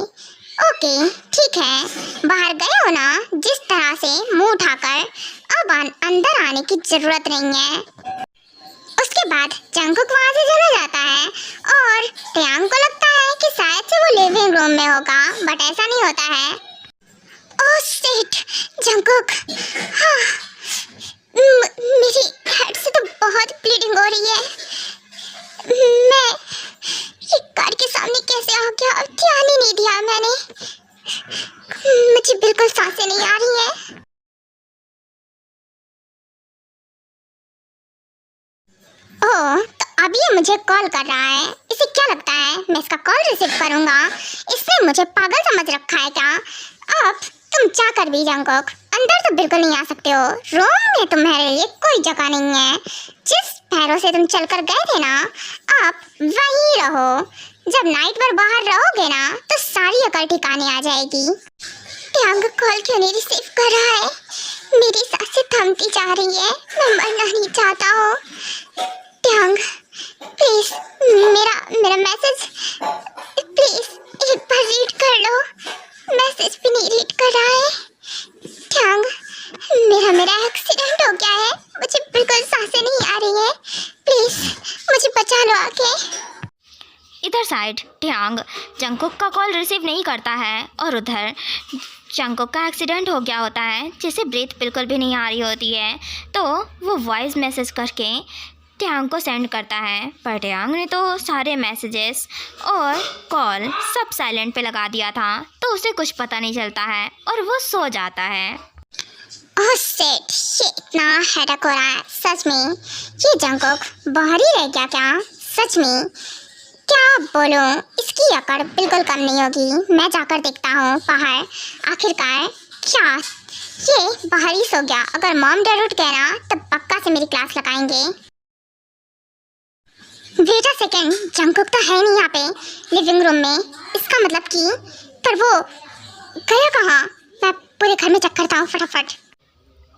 ओके, ठीक है, बाहर गए हो ना जिस तरह से मुंह उठाकर, अब अंदर आने की जरूरत नहीं है। उसके बाद जंगकुक वहाँ से चला जाता है और ट्यांग को लगता है कि शायद से वो लिविंग रूम में होगा, बट ऐसा नहीं होता है। ओह शिट, जंगकुक, हाँ, मेरी हेड से तो बहुत ब्लीडिंग हो रही है। मैं ये कार के सामने कैसे आ गया? ध्यान ही नहीं दिया मैंने। मुझे बिल्कुल सांसें नहीं आ रही हैं। ओह, तो अब ये मुझे कॉल कर रहा है। इसे क्या लगता है मैं इसका कॉल रिसीव करूंगा? इसने मुझे पागल समझ रखा है क्या? अब तुम चाहकर भी जंगकुक अंदर तो बिल्कुल नहीं आ सकते हो। रूम में तुम्हारे लिए कोई जगह नहीं है। जिस पैरों से तुम चलकर गए थे ना, आप वहीं रहो। जब नाइट पर बाहर रहोगे ना तो सारी अकल ठिकाने आ जाएगी। ट्यांग कॉल क्यों नहीं रिसीव कर रहा है? मेरी सांसें थमती जा रही है, मैं मरना नहीं चाहता हूँ। ट्यांग, प्लीज मेरा मैसेज प्लीज एक बार रीड कर लो। मैसेज भी नहीं रीड कर रहा है। ट्यांग, मेरा एक्सीडेंट हो गया है, मुझे बिल्कुल सांसें नहीं आ रही है। प्लीज मुझे बचा लो आके। इधर से साइड ट्यांग जंगकुक का कॉल रिसीव नहीं करता है और उधर जंगकुक का एक्सीडेंट हो गया होता है, जिसे ब्रीथ बिल्कुल भी नहीं आ रही होती है। तो वो वॉइस मैसेज करके ट्यांग को सेंड करता है, पर ट्यांग ने तो सारे मैसेजेस और कॉल सब साइलेंट पे लगा दिया था, तो उसे कुछ पता नहीं चलता है और वो सो जाता है। ओह शिट, इतना हेडेक हो रहा है सच में। ये जंगकुक बाहर ही रह गया क्या? सच में क्या बोलूं, इसकी अकड़ बिल्कुल कम नहीं होगी। मैं जाकर देखता हूँ बाहर, आखिरकार क्या ये बाहर ही सो गया। अगर मॉम डैड उठ गए ना तब पक्का से मेरी क्लास लगाएंगे। वेट अ सेकेंड, जंगकुक तो है नहीं यहाँ पे लिविंग रूम में। इसका मतलब कि पर वो गया कहाँ? मैं पूरे घर में चेक करता हूँ फटाफट।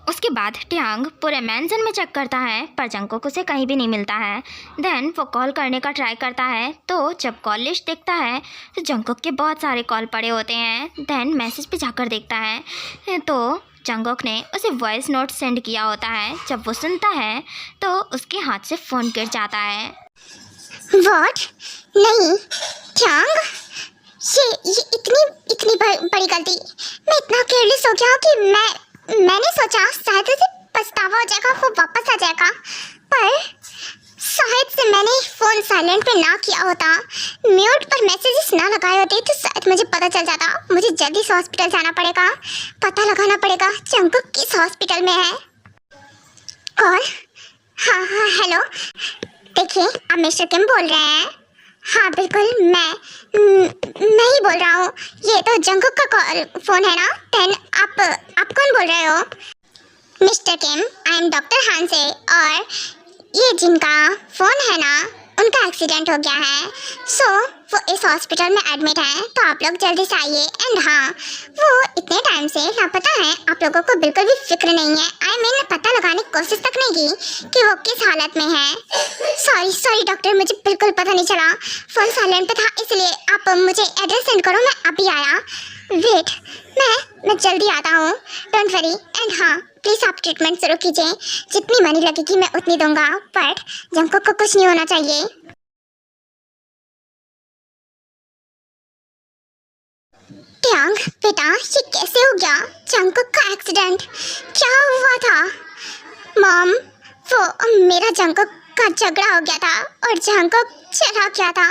उसके बाद ट्यांग पूरे मैंसन में चेक करता है, पर जंगकुक उसे कहीं भी नहीं मिलता है। देन वो कॉल करने का ट्राई करता है, तो जब कॉल लिस्ट देखता है तो जंगकुक के बहुत सारे कॉल पड़े होते हैं। देन मैसेज पे जाकर देखता है तो जंगकुक ने उसे वॉइस नोट सेंड किया होता है। जब वो सुनता है तो उसके हाथ से फ़ोन गिर जाता है। व्हाट? नहीं ट्यांग, ये इतनी बड़ी गलती। मैं इतना केयरलेस हो गया हूँ कि मैंने सोचा शायद उसे पछतावा हो जाएगा, वो वापस आ जाएगा, पर शायद से मैंने फ़ोन साइलेंट पे ना किया होता, म्यूट पर मैसेजेस ना लगाए होते तो शायद मुझे पता चल जाता। मुझे जल्दी से हॉस्पिटल जाना पड़ेगा, पता लगाना पड़ेगा जंगकुक किस हॉस्पिटल में है। कॉल? हाँ हेलो, देखिए आप मिस्टर किम बोल रहे हैं? हाँ बिल्कुल मैं ही बोल रहा हूँ। ये तो जंगकुक का फ़ोन है ना? देन आप कौन बोल रहे हो? Mister Kim, I am doctor हानसे, और ये जिनका फ़ोन है ना उनका एक्सीडेंट हो गया है, सो वो इस हॉस्पिटल में एडमिट हैं, तो आप लोग जल्दी से आइए। एंड हाँ, वो इतने टाइम से लापता है, आप लोगों को बिल्कुल भी फिक्र नहीं है। आई मीन पता लगाने की कोशिश तक नहीं की कि वो किस हालत में है। सॉरी डॉक्टर, मुझे बिल्कुल पता नहीं चला, फ़ोन साइलेंट पे था, इसलिए आप मुझे एड्रेस सेंड करो, मैं अभी आया। वेट, मैं जल्दी आता हूँ, डोंट वरी। एंड हाँ प्लीज़ आप ट्रीटमेंट शुरू कीजिए, जितनी मनी लगेगी मैं उतनी दूंगा, बट जंगकुक को कुछ नहीं होना चाहिए। ट्यांग बेटा, ये कैसे हो गया? जंगकुक का एक्सीडेंट क्या हुआ था? मॉम, वो मेरा जंगकुक का झगड़ा हो गया था और जंगकुक चला गया था।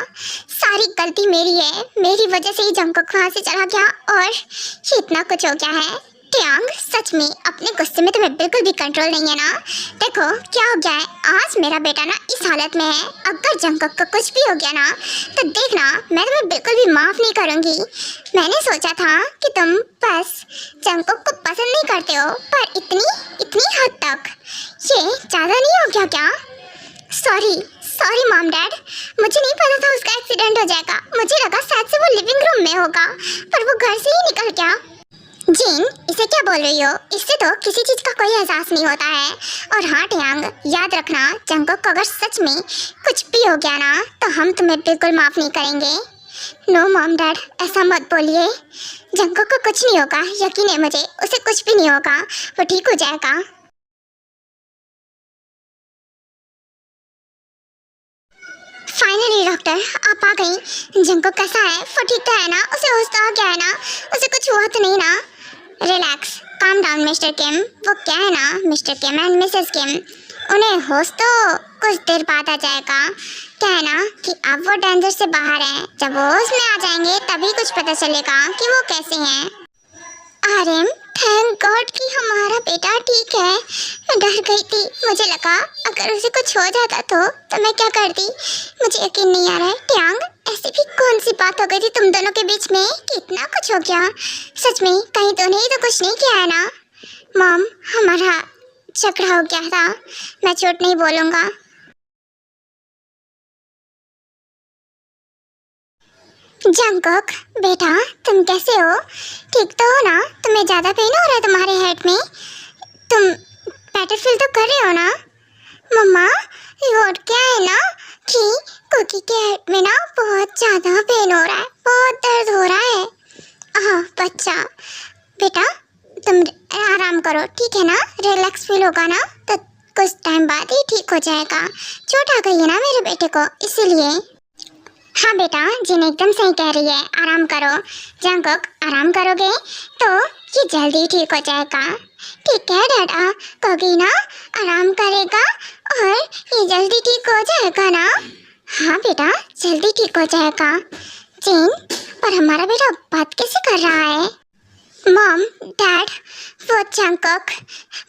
सारी गलती मेरी है, मेरी वजह से ही जंगकुक वहाँ से चला गया और ये इतना कुछ हो गया है। ट्यांग सच में अपने गुस्से में तुम्हें बिल्कुल भी कंट्रोल नहीं है ना? देखो क्या हो गया है, आज मेरा बेटा ना इस हालत में है, अगर जंगकुक को कुछ भी हो गया ना तो देखना मैं तुम्हें बिल्कुल भी माफ़ नहीं करूँगी। मैंने सोचा था कि तुम बस जंगकुक को पसंद नहीं करते हो, पर इतनी हद तक ये ज़्यादा नहीं हो गया क्या? सॉरी मॉम डैड, मुझे नहीं पता था उसका एक्सीडेंट हो जाएगा। मुझे लगा शायद से वो लिविंग रूम में होगा, पर वो घर से ही निकल गया। जीन, इसे क्या बोल रही हो? इससे तो किसी चीज़ का कोई एहसास नहीं होता है। और हाँ ट्यांग, याद रखना, जंगकुक को अगर सच में कुछ भी हो गया ना तो हम तुम्हें बिल्कुल माफ़ नहीं करेंगे। नो मॉम डैड, ऐसा मत बोलिए, जंगकुक को कुछ नहीं होगा, यकीन है मुझे, उसे कुछ भी नहीं होगा, वो ठीक हो जाएगा। फाइनली डॉक्टर आप आ गई। जंगकुक कैसा है? वो ठीक तो है ना? उसे होश तो आ गया है ना? उसे कुछ हुआ तो नहीं ना? रिलैक्स, काम डाउन मिस्टर किम। वो क्या है ना मिस्टर किम एंड मिसेस किम, उन्हें होश तो कुछ देर बाद आ जाएगा। क्या है ना कि अब वो डेंजर से बाहर हैं, जब वो होश में आ जाएंगे तभी कुछ पता चलेगा कि वो कैसे हैं। आर्यन, थैंक गॉड कि हमारा बेटा ठीक है। मैं डर गई थी, मुझे लगा अगर उसे कुछ हो जाता तो मैं क्या करती। मुझे यकीन नहीं आ रहा है ट्यांग, ऐसी भी कौन सी बात हो गई थी तुम दोनों के बीच में कि इतना कुछ हो गया? सच में कहीं तो नहीं तो कुछ नहीं किया है ना? मॉम, हमारा झगड़ा हो गया था, मैं झूठ नहीं बोलूँगा। जंगकुक बेटा, तुम कैसे हो? ठीक तो हो ना? तुम्हें ज़्यादा पेन हो रहा है तुम्हारे हेड में? तुम बेटर फील तो कर रहे हो ना? मम्मा, वो क्या है ना कि कुकी के हेड में ना बहुत ज़्यादा पेन हो रहा है, बहुत दर्द हो रहा है। हाँ बच्चा, बेटा तुम आराम करो, ठीक है ना? रिलैक्स फील होगा ना तो कुछ टाइम बाद ही ठीक हो जाएगा। चोट आ गई है ना मेरे बेटे को, इसीलिए। हाँ बेटा, जिन एकदम सही कह रही है, आराम करो। जंगकुक, आराम करोगे तो ये जल्दी ठीक हो जाएगा। ठीक है डैडा, कोगी ना आराम करेगा और ये जल्दी ठीक हो जाएगा ना। हाँ बेटा, जल्दी ठीक हो जाएगा। जिन, पर हमारा बेटा बात कैसे कर रहा है? मॉम, डैड, वो जंगकुक,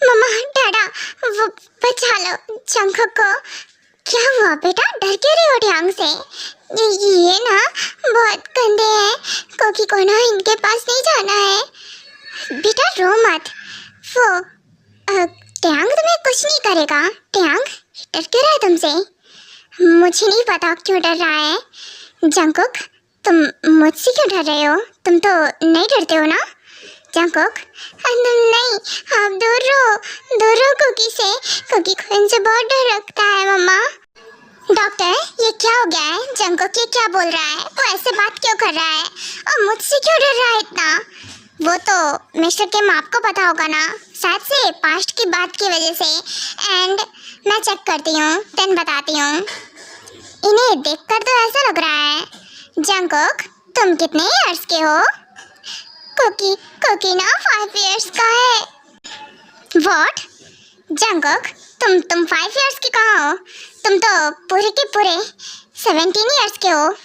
मम्मा, डैडा, वो बचा लो जंगकुक को। क्या हुआ बेटा, डर क्यों रही हो ढंग से? ये ना बहुत गंदे हैं, कोकी को ना इनके पास नहीं जाना है। बेटा रो मत, वो ट्यांग तुम्हें कुछ नहीं करेगा। ट्यांग, डर क्यों रहा है तुमसे? मुझे नहीं पता क्यों डर रहा है। जंगकुक, तुम मुझसे क्यों डर रहे हो? तुम तो नहीं डरते हो ना? जंगकुक, नहीं, आप दूर रहो कोकी से। कोकी को इनसे बहुत डर लगता है मम्मा। डॉक्टर, ये क्या हो गया है? जंगकुक ये क्या बोल रहा है? वो ऐसे बात क्यों कर रहा है और मुझसे क्यों डर रहा है इतना? वो तो मिस्टर के माँ को पता होगा ना, शायद से पास्ट की बात की वजह से। एंड मैं चेक करती हूँ, देन बताती हूँ। इन्हें देखकर तो ऐसा लग रहा है। जंगकुक, तुम कितने इयर्स के हो? कोकी ना 5 इयर्स का है। व्हाट? जंगकुक, तुम 5 इयर्स की कहाँ हो? तुम तो पूरे के पूरे 17 इयर्स के हो।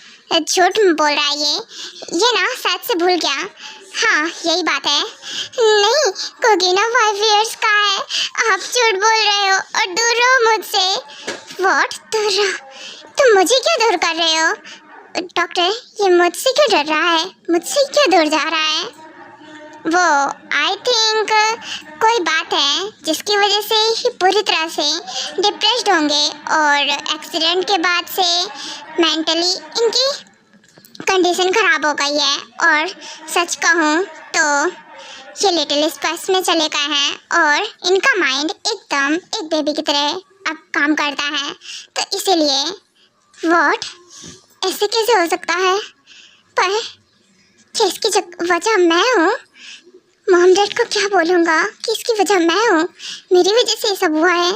झूठ बोल रहा है ये ना शायद से भूल गया। हाँ, यही बात है। नहीं, कोकी ना 5 इयर्स का है। आप झूठ बोल रहे हो और दूर रहो मुझसे। व्हाट? दूर रहो? तुम मुझे क्यों दूर कर रहे हो? डॉक्टर, ये मुझसे क्यों डर रहा है? मुझसे क्यों दूर जा रहा है? वो आई थिंक कोई बात है जिसकी वजह से ही पूरी तरह से डिप्रेस्ड होंगे और एक्सीडेंट के बाद से मेंटली इनकी कंडीशन ख़राब हो गई है। और सच कहूँ तो ये लिटिल स्पेस में चले गए हैं और इनका माइंड एकदम एक बेबी की तरह अब काम करता है। तो इसीलिए व्हाट? ऐसे कैसे हो सकता है? पर इसकी वजह मैं हूँ। मॉम डैड को क्या बोलूँगा कि इसकी वजह मैं हूँ, मेरी वजह से ये सब हुआ है।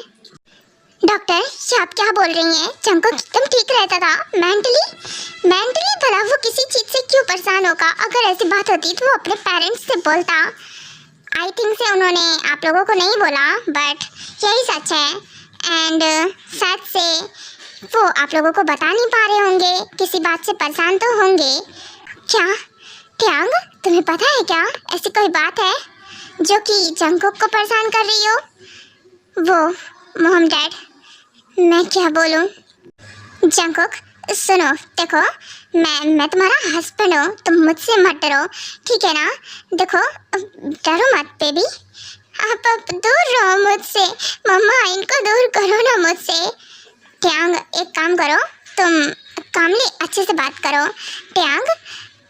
डॉक्टर, ये आप क्या बोल रही हैं? जंगकुक एकदम ठीक रहता था मेंटली भला वो किसी चीज़ से क्यों परेशान होगा? अगर ऐसी बात होती तो वो अपने पेरेंट्स से बोलता। आई थिंक से उन्होंने आप लोगों को नहीं बोला, बट यही सच है। एंड शायद से वो आप लोगों को बता नहीं पा रहे होंगे, किसी बात से परेशान तो होंगे। क्या ट्यांग, तुम्हें पता है क्या ऐसी कोई बात है जो कि जंगकुक को परेशान कर रही हो? वो मॉम डैड, मैं क्या बोलूं? जंगकुक सुनो, देखो मैं तुम्हारा हस्बैंड हूँ, तुम मुझसे मत डरो, ठीक है ना? देखो डरो मत बेबी, आप दूर रहो मुझसे। मम्मा, इनको दूर करो ना मुझसे। ट्यांग, एक काम करो, तुम कामली अच्छे से बात करो। ट्यांग,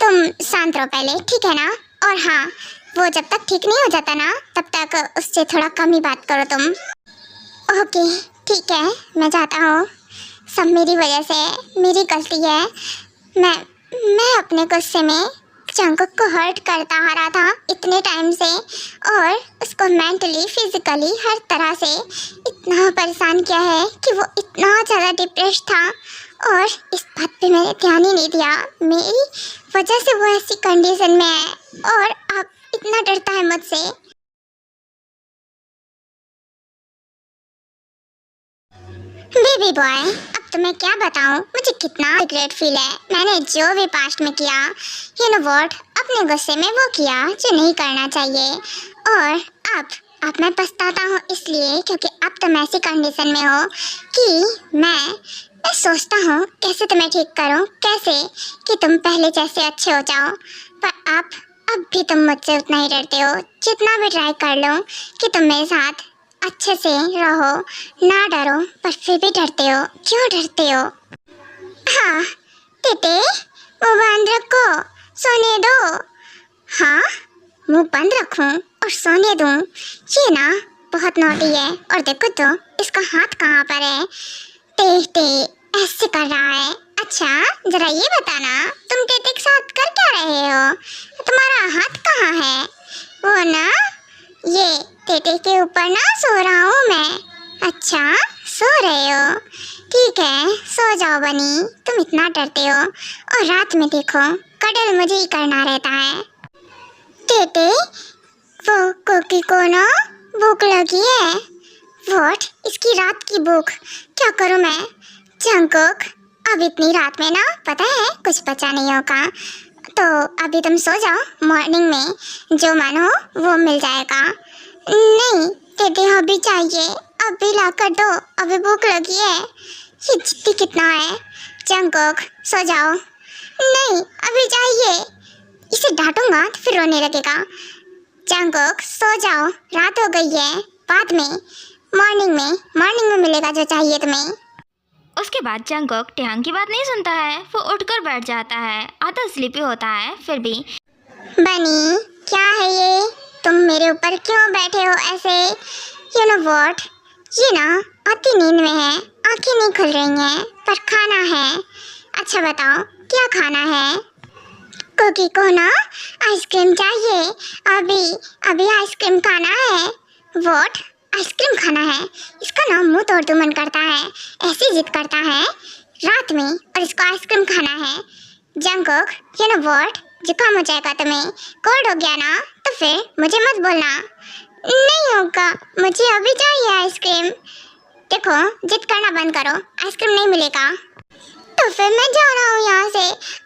तुम शांत रहो पहले, ठीक है ना? और हाँ, वो जब तक ठीक नहीं हो जाता ना तब तक उससे थोड़ा कम ही बात करो तुम। ओके ठीक है, मैं जाता हूँ। सब मेरी वजह से, मेरी गलती है। मैं अपने गुस्से में जंगकुक को हर्ट करता आ रहा था इतने टाइम से और उसको मेंटली फिजिकली हर तरह से इतना परेशान किया है कि वो इतना ज़्यादा डिप्रेस था और इस बात पे मैंने ध्यान ही नहीं दिया। मेरी वजह से वो ऐसी कंडीशन में है और अब इतना डरता है मुझसे। बेबी बॉय, अब तो मैं क्या बताऊं, मुझे कितना रिग्रेट फील है। मैंने जो भी पास्ट में किया, यू नो व्हाट, अपने गुस्से में वो किया जो नहीं करना चाहिए। और अब मैं पछताता हूँ इसलिए क्योंकि अब तुम ऐसी कंडीशन में हो कि मैं सोचता हूँ कैसे तुम्हें ठीक करूँ, कैसे कि तुम पहले जैसे अच्छे हो जाओ। पर अब भी तुम मुझसे उतना ही डरते हो। जितना भी ट्राई कर लो कि तुम मेरे साथ अच्छे से रहो, ना डरो, पर फिर भी डरते हो। क्यों डरते हो? हाँ बेटे, मुँह बंद रखो, सोने दो। हाँ, मुँह बंद रखूं और सोने दूं? ये ना बहुत नॉटी है। और देखो तो इसका हाथ कहाँ पर है? टे ऐसे कर रहा है। अच्छा जरा ये बताना, तुम टेटे के साथ कर क्या रहे हो? तुम्हारा हाथ कहाँ है? वो ना, ये टेटे के ऊपर ना सो रहा हूँ मैं। अच्छा सो रहे हो? ठीक है, सो जाओ बनी, तुम इतना डरते हो और रात में देखो कडल मुझे ही करना रहता है। टेटे, वो कुकी को ना भूख लगी है। व्हाट? इसकी रात की भूख? क्या करूं मैं? जंगकुक, अब इतनी रात में ना पता है कुछ बचा नहीं होगा, तो अभी तुम सो जाओ, मॉर्निंग में जो मन हो वो मिल जाएगा। नहीं टेटे, अभी चाहिए, अभी ला कर दो, अभी भूख लगी है। ये जिद्दी कितना है। जंगकुक सो जाओ। नहीं अभी चाहिए। इसे डांटूंगा तो फिर रोने लगेगा। जंगकुक सो जाओ, रात हो गई है, बाद में मॉर्निंग में मिलेगा जो चाहिए तुम्हें। उसके बाद जंगकुक टियांग की बात नहीं सुनता है। वो उठकर बैठ जाता है। आधा स्लीपी होता है फिर भी। बनी, क्या है ये? तुम मेरे ऊपर क्यों बैठे हो ऐसे? यू नो व्हाट, ये ना आधी नींद में है, आंखें नहीं खुल रही हैं, पर खाना है। अच्छा बताओ क्या खाना है? कुकी को ना आइसक्रीम चाहिए, अभी आइसक्रीम खाना है। व्हाट? आइसक्रीम खाना है? इसका ना मुंह तोड़ दो मन करता है, ऐसी जिद करता है रात में, और इसको आइसक्रीम खाना है। जंगकुक, यू नो व्हाट, जुकाम हो जाएगा तुम्हें, कोल्ड हो गया ना, तो फिर मुझे मत बोलना। नहीं होगा, मुझे अभी चाहिए आइसक्रीम। देखो जिद करना बंद करो, आइसक्रीम नहीं मिलेगा तो फिर मैं जा रहा हूँ यहाँ से।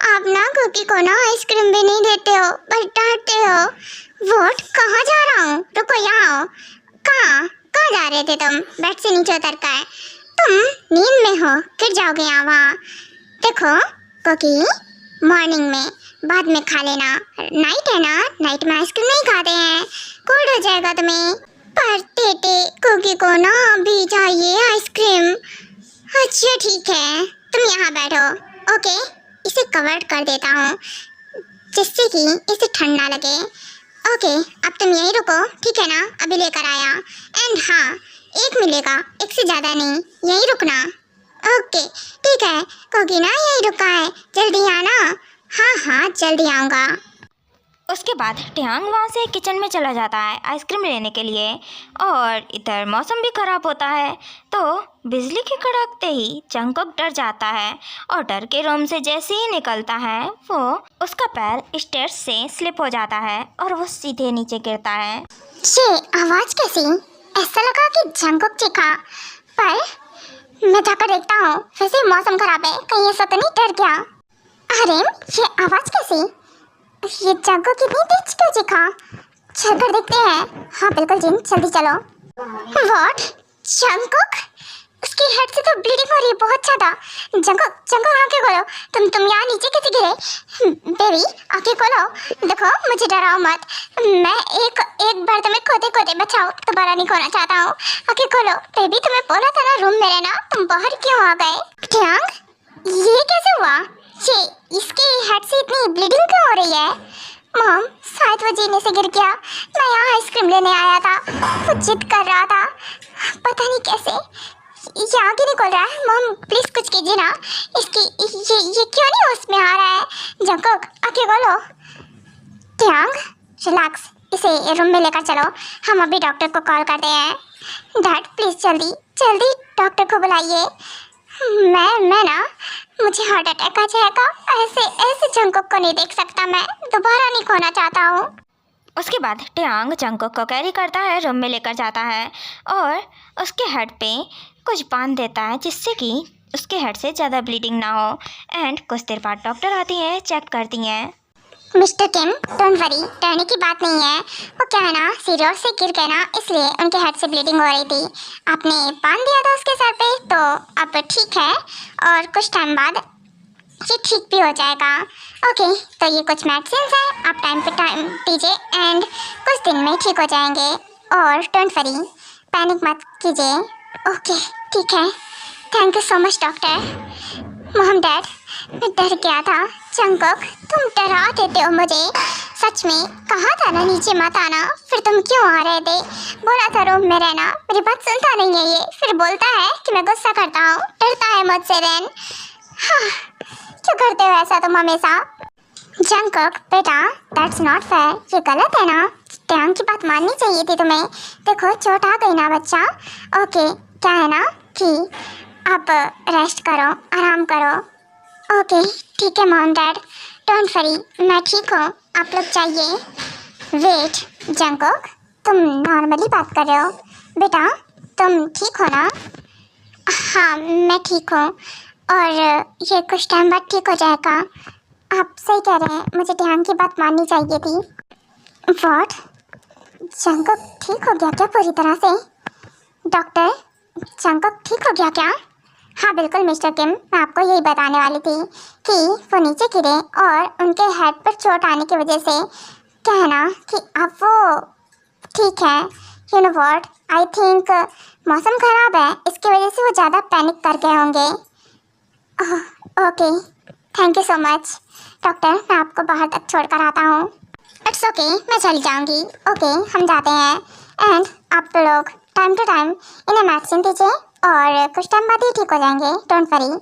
आप ना कुकी को ना आइसक्रीम भी नहीं देते हो, बस डांटते हो। व्हाट? कहाँ जा रहा हूँ? रुको, यहाँ आओ। कहाँ जा रहे थे तुम? बेड से नीचे उतर कर तुम नींद में हो, फिर जाओगे यहाँ वहाँ। देखो कुकी, मॉर्निंग में बाद में खा लेना, नाइट है ना, नाइट में आइसक्रीम नहीं खाते हैं, कोल्ड हो जाएगा तुम्हें। पर टेटे, कुकी को ना अभी चाहिए आइसक्रीम। अच्छा ठीक है, तुम यहाँ बैठो। ओके, इसे कवर कर देता हूँ जिससे कि इसे ठंड ना लगे। ओके, अब तुम यहीं रुको, ठीक है ना, अभी लेकर आया। एंड हाँ, एक मिलेगा, एक से ज़्यादा नहीं, यहीं रुकना। ओके ठीक है, कुकी ना यहीं रुका है, जल्दी आना। हाँ जल्दी आऊँगा। उसके बाद टियांग वहाँ से किचन में चला जाता है आइसक्रीम लेने के लिए। और इधर मौसम भी ख़राब होता है, तो बिजली की कड़कते ही जंगकुक डर जाता है और डर के रूम से जैसे ही निकलता है वो उसका पैर स्टेयर्स से स्लिप हो जाता है और वो सीधे नीचे गिरता है। ये आवाज़ कैसी? ऐसा लगा कि जंगकुक चीखा, पर मैं जाकर देखता हूँ, वैसे मौसम खराब है, कहीं ऐसा तो नहीं डर गया। अरे ये आवाज़ कैसी? ये जंगकुक कितनी तेज क्यों चीखा? चलकर देखते हैं। हाँ बिल्कुल जिन, जल्दी चलो। व्हाट? जंगकुक? उसकी हेड से तो ब्लीडिंग हो रही है बहुत ज़्यादा। जंगकुक आंखें खोलो। तुम यहाँ नीचे कैसे गिरे? बेबी आंखें खोलो, देखो मुझे डराओ मत, मैं एक बार तुम्हें खोते बचाओ, दोबारा नहीं खोना चाहता हूँ। आंखें खोलो बेबी, तुम्हें बोला था ना रूम में रहना, तुम बाहर क्यों आ गए? टियांग, ये कैसे हुआ? ये इसके हेड से इतनी ब्लीडिंग क्यों हो रही है? मॉम, शायद वो जीने से गिर गया, मैं यहाँ आइसक्रीम लेने आया था, वो जिद कर रहा था, पता नहीं कैसे ये आगे नहीं खोल रहा है। मॉम प्लीज कुछ कीजिए ना, इसकी ये क्यों नहीं होश में आ रहा है? जंगकुक आगे खोलो। टियांग रिलैक्स, इसे रूम में लेकर चलो, हम अभी डॉक्टर को कॉल करते हैं। डैड प्लीज जल्दी डॉक्टर को बुलाइए। मैं ना, मुझे हार्ट अटैक आ जाएगा, ऐसे जंगकुक को नहीं देख सकता, मैं दोबारा नहीं खोना चाहता हूँ। उसके बाद टियांग जंगकुक को कैरी करता है, रूम में लेकर जाता है और उसके हेड पे कुछ बांध देता है जिससे कि उसके हेड से ज़्यादा ब्लीडिंग ना हो। एंड कुछ देर बाद डॉक्टर आती है, चेक करती हैं। मिस्टर किम डोंट वरी, डरने की बात नहीं है, वो क्या है ना सीरियस से गिर गए ना, इसलिए उनके हेड से ब्लीडिंग हो रही थी, आपने बांध दिया था उसके सर पे, तो अब ठीक है और कुछ टाइम बाद ये ठीक भी हो जाएगा। ओके, तो ये कुछ मेडिसिन है, आप टाइम पे टाइम दीजिए एंड कुछ दिन में ठीक हो जाएंगे, और डोंट वरी, पैनिक मत कीजिए। ओके ठीक है, thank you so much doctor. Mom dad, मैं डर गया था। जंगकुक तुम डरा देते हो मुझे, सच में कहा था ना नीचे मत आना, फिर तुम क्यों आ रहे थे? बोला था रूम में रहना, मेरी बात सुनता नहीं है ये, फिर बोलता है कि मैं गुस्सा करता हूँ, डरता है मुझसे। देन हाँ, क्यों करते हो ऐसा तुम हमेशा? जंगकुक बेटा, दैट्स नॉट फेयर, ये गलत है ना, टियांग की बात माननी चाहिए थी तुम्हें। देखो चोट आ गई ना बच्चा। ओके क्या है ना, कि आप रेस्ट करो, आराम करो। ओके ठीक है मॉम डैड, डोंट वरी, मैं ठीक हूँ, आप लोग जाइए। वेट जंगकुक, तुम नॉर्मली बात कर रहे हो बेटा, तुम ठीक हो ना? हाँ मैं ठीक हूँ, और ये कुछ टाइम बाद ठीक हो जाएगा। आप सही कह रहे हैं, मुझे ध्यान की बात माननी चाहिए थी। व्हाट? जंगकुक ठीक हो गया क्या पूरी तरह से? डॉक्टर, जंगकुक ठीक हो गया क्या? हाँ बिल्कुल मिस्टर किम, मैं आपको यही बताने वाली थी कि वो नीचे गिरे और उनके हेड पर चोट आने की वजह से क्या है ना कि अब वो ठीक है। You know what, I think मौसम ख़राब है, इसकी वजह से वो ज़्यादा पैनिक कर गए होंगे। Okay thank you so much doctor, मैं आपको बाहर तक छोड़ कर आता हूँ। इट्स ओके, मैं चली जाऊँगी। ओके हम जाते हैं। एंड आप लोग टाइम टू टाइम इन्हें मेडिसिन दीजिए और कुछ टाइम बाद ही ठीक हो जाएंगे, डोंट वरी।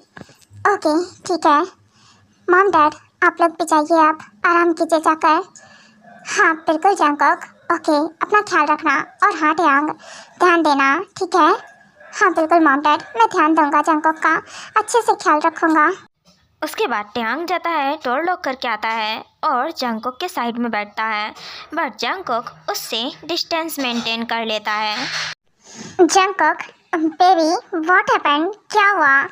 ओके ठीक है मॉम डैड, आप लोग भी जाइए, आप आराम कीजिए जाकर। हाँ बिल्कुल जंगकुक, ओके अपना ख्याल रखना, और हाँ ट्यांग ध्यान देना, ठीक है? हाँ बिल्कुल मॉम डैड, मैं ध्यान दूंगा जंगकुक का, अच्छे से ख्याल रखूँगा। उसके बाद ट्यांग जाता है, डोर लॉक करके आता है और जंगकुक के साइड में बैठता है, बट जंगकुक उससे डिस्टेंस मेंटेन कर लेता है। जंगकुक बेबी व्हाट हैपेंड, क्या हुआ?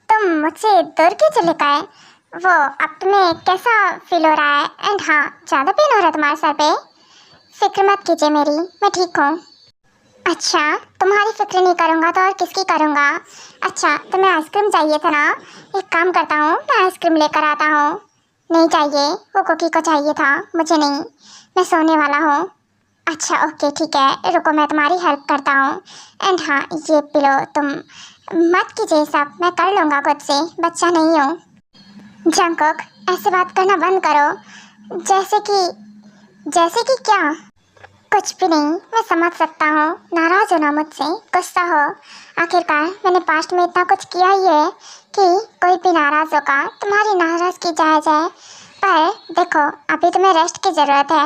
तुम मुझसे दूर क्यों चले गए? वो अब तुम्हें कैसा फील हो रहा है? एंड हाँ ज़्यादा पेन हो रहा है तुम्हारे सर पे? फिक्र मत कीजिए मेरी, मैं ठीक हूँ। अच्छा तुम्हारी फिक्र नहीं करूँगा तो और किसकी करूँगा? अच्छा तुम्हें आइसक्रीम चाहिए था ना, एक काम करता हूँ मैं आइसक्रीम लेकर आता हूँ। नहीं चाहिए, वो कुकी को चाहिए था, मुझे नहीं, मैं सोने वाला हूँ। अच्छा ओके ठीक है, रुको मैं तुम्हारी हेल्प करता हूँ। एंड हाँ ये पिलो तुम, मत कीजिए सब, मैं कर लूँगा खुद से, बच्चा नहीं हूँ। जंगकुक ऐसे बात करना बंद करो। जैसे कि क्या? कुछ भी नहीं, मैं समझ सकता हूँ, नाराज़ हो ना मुझसे, गुस्सा हो, आखिरकार मैंने पास्ट में इतना कुछ किया ही है कि कोई भी नाराज़ होगा, तुम्हारी नाराज़गी जायज़ है। पर देखो अभी तुम्हें रेस्ट की ज़रूरत है,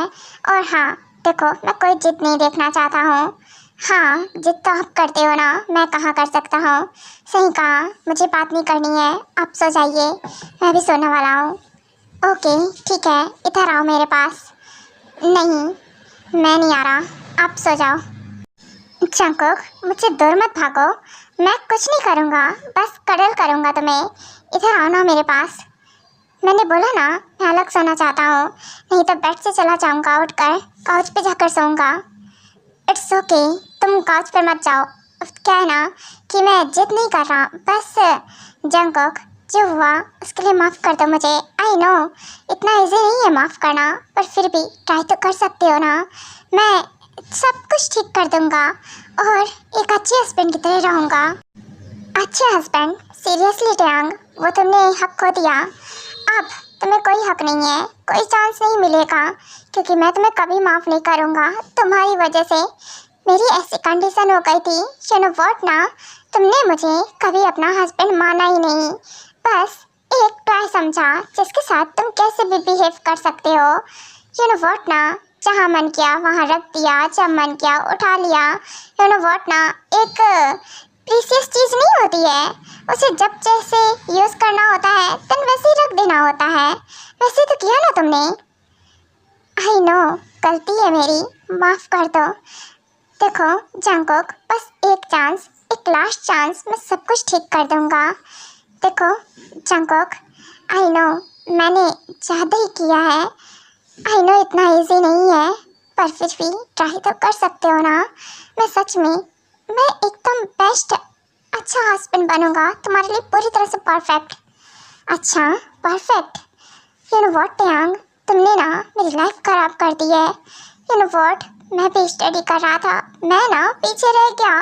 और हाँ देखो मैं कोई जिद नहीं देखना चाहता हूँ। हाँ जिद तो आप करते हो ना, मैं कहाँ कर सकता हूँ? सही कहा, मुझे बात नहीं करनी है, आप सो जाइए, मैं भी सोने वाला हूँ। ओके ठीक है, इधर आओ मेरे पास। नहीं मैं नहीं आ रहा, आप सो जाओ। जंगकुक मुझसे दूर मत भागो, मैं कुछ नहीं करूँगा, बस कडल करूँगा तुम्हें, इधर आओ ना मेरे पास। मैंने बोला ना मैं अलग सोना चाहता हूँ, नहीं तो बेड से चला जाऊँगा, उठकर काउच पे जाकर सोऊंगा। इट्स ओके तुम काउच पर मत जाओ, क्या है ना कि मैं जिद नहीं कर रहा, बस जंगकुक जो हुआ उसके लिए माफ़ कर दो मुझे। आई नो इतना इजी नहीं है माफ़ करना, पर फिर भी ट्राई तो कर सकते हो ना, मैं सब कुछ ठीक कर दूंगा और एक अच्छे हस्बैंड की तरह रहूँगा। अच्छे हस्बैंड? सीरियसली ट्यांग, वो तुमने हक खो दिया, अब तुम्हें कोई हक नहीं है, कोई चांस नहीं मिलेगा, क्योंकि मैं तुम्हें कभी माफ़ नहीं करूँगा। तुम्हारी वजह से मेरी ऐसी कंडीशन हो गई थी, यू नो व्हाट ना, तुमने मुझे कभी अपना हस्बैंड माना ही नहीं, बस एक ट्राई समझा जिसके साथ तुम कैसे भी बिहेव कर सकते हो। यू नो व्हाट ना, जहाँ मन किया वहाँ रख दिया, जब मन किया उठा लिया। यू नो व्हाट ना, एक प्रीशियस चीज़ नहीं होती है, उसे जब जैसे यूज़ करना होता है तन वैसे ही रख देना होता है, वैसे तो किया ना तुमने। आई नो गलती है मेरी, माफ़ कर दो। देखो जंगकुक बस एक चांस, एक लास्ट चांस, मैं सब कुछ ठीक कर दूँगा। देखो जंगकुक आई नो मैंने ज़्यादा ही किया है, आई नो इतना इजी नहीं है, पर फिर भी ट्राई तो कर सकते हो ना। मैं सच में, मैं एकदम बेस्ट अच्छा हस्बैंड बनूंगा तुम्हारे लिए, पूरी तरह से परफेक्ट। अच्छा perfect? You know what Tang, तुमने ना मेरी लाइफ ख़राब कर दी है। यू नो व्हाट, मैं भी स्टडी कर रहा था, मैं ना पीछे रह गया,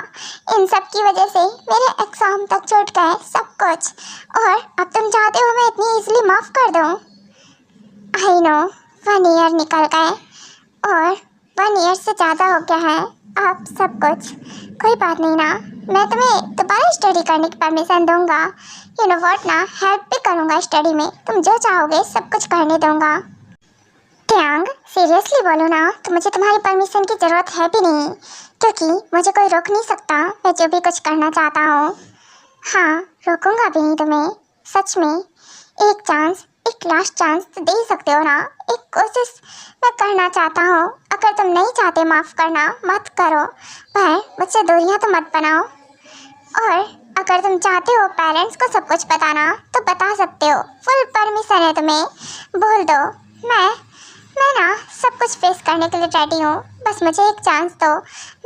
इन सब की वजह से मेरे एग्ज़ाम तक छूट गए सब कुछ, और अब तुम चाहते हो मैं इतनी इजीली माफ़ कर दूँ? आई नो 1 ईयर निकल गए और 1 ईयर से ज़्यादा हो गया है अब सब कुछ, कोई बात नहीं ना, मैं तुम्हें दोबारा स्टडी करने की परमिशन दूंगा। यू नो व्हाट ना, हेल्प भी करूंगा स्टडी में, तुम जो चाहोगे सब कुछ करने दूंगा। ट्यांग सीरियसली बोलो ना, तो मुझे तुम्हारी परमिशन की ज़रूरत है भी नहीं, क्योंकि मुझे कोई रोक नहीं सकता मैं जो भी कुछ करना चाहता हूँ। हाँ, रोकूंगा भी नहीं तुम्हें। सच में एक चांस, एक लास्ट चांस तो दे ही सकते हो ना। एक कोशिश मैं करना चाहता हूँ। अगर तुम नहीं चाहते माफ़ करना, मत करो, पर मुझसे दूरियां तो मत बनाओ। और अगर तुम चाहते हो पेरेंट्स को सब कुछ बताना तो बता सकते हो, फुल परमिशन है तुम्हें, बोल दो। मैं ना सब कुछ फेस करने के लिए रेडी हूँ। बस मुझे एक चांस दो।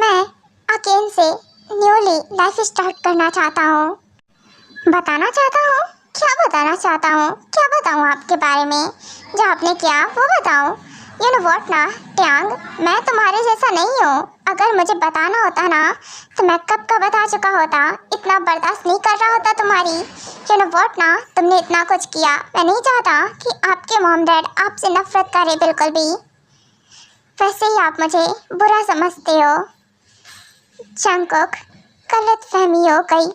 मैं अगेन से न्यूली लाइफ स्टार्ट करना चाहता हूँ। बताना चाहता हूँ? क्या बताना चाहता हूँ? क्या बताऊँ आपके बारे में? जो आपने किया वो बताऊँ? यू नो वॉट ना ट्यांग, मैं तुम्हारे जैसा नहीं हूँ। अगर मुझे बताना होता ना तो मैं कब का बता चुका होता। इतना बर्दाश्त नहीं कर रहा होता तुम्हारी। यू नो वॉट ना, तुमने इतना कुछ किया। मैं नहीं चाहता कि आपके मॉम डैड आपसे नफरत करे बिल्कुल भी। वैसे ही आप मुझे बुरा समझते हो। जंगकुक, गलतफहमी हो गई।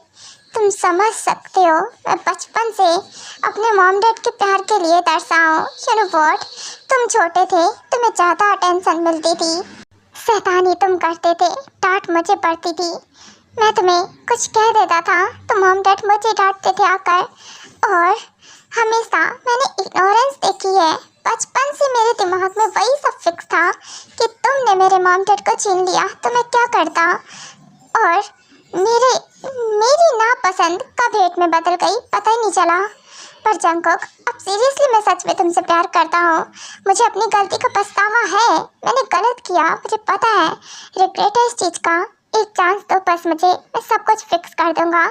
तुम समझ सकते हो, मैं बचपन से अपने मॉम डैड के प्यार के लिए तरसा हूँ। यू नो व्हाट, तुम छोटे थे, तुम्हें ज़्यादा अटेंशन मिलती थी, शैतानी तुम करते थे, डांट मुझे पड़ती थी। मैं तुम्हें कुछ कह देता था तो मॉम डैड मुझे डांटते थे आकर। और हमेशा मैंने इग्नोरेंस देखी है। बचपन से मेरे दिमाग में वही सब फिक्स था कि तुमने मेरे मॉम डैड को छीन लिया तो मैं क्या करता। और मेरी नापसंद कब हेट में बदल गई पता ही नहीं चला। पर जंगकुक, अब सीरियसली मैं सच में तुमसे प्यार करता हूँ। मुझे अपनी गलती का पछतावा है। मैंने गलत किया, मुझे पता है, रिग्रेट है इस चीज़ का। एक चांस दो बस मुझे, मैं सब कुछ फिक्स कर दूँगा,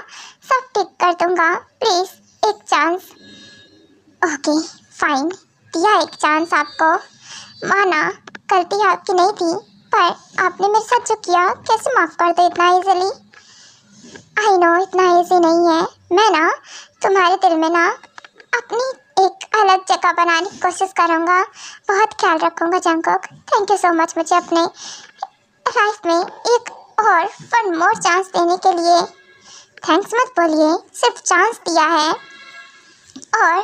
सब ठीक कर दूँगा। प्लीज़ एक चांस। ओके फाइन, दिया एक चांस आपको। माना गलती आपकी नहीं थी, पर आपने मेरे साथ जो किया कैसे माफ़ कर दो इतना इजीली। आई नो इतना इजी नहीं है। मैं ना तुम्हारे दिल में ना अपनी एक अलग जगह बनाने की कोशिश करूँगा। बहुत ख्याल रखूँगा Jungkook. Thank you so much मुझे अपने लाइफ में एक और वन मोर चांस देने के लिए। थैंक्स मत बोलिए, सिर्फ चांस दिया है। और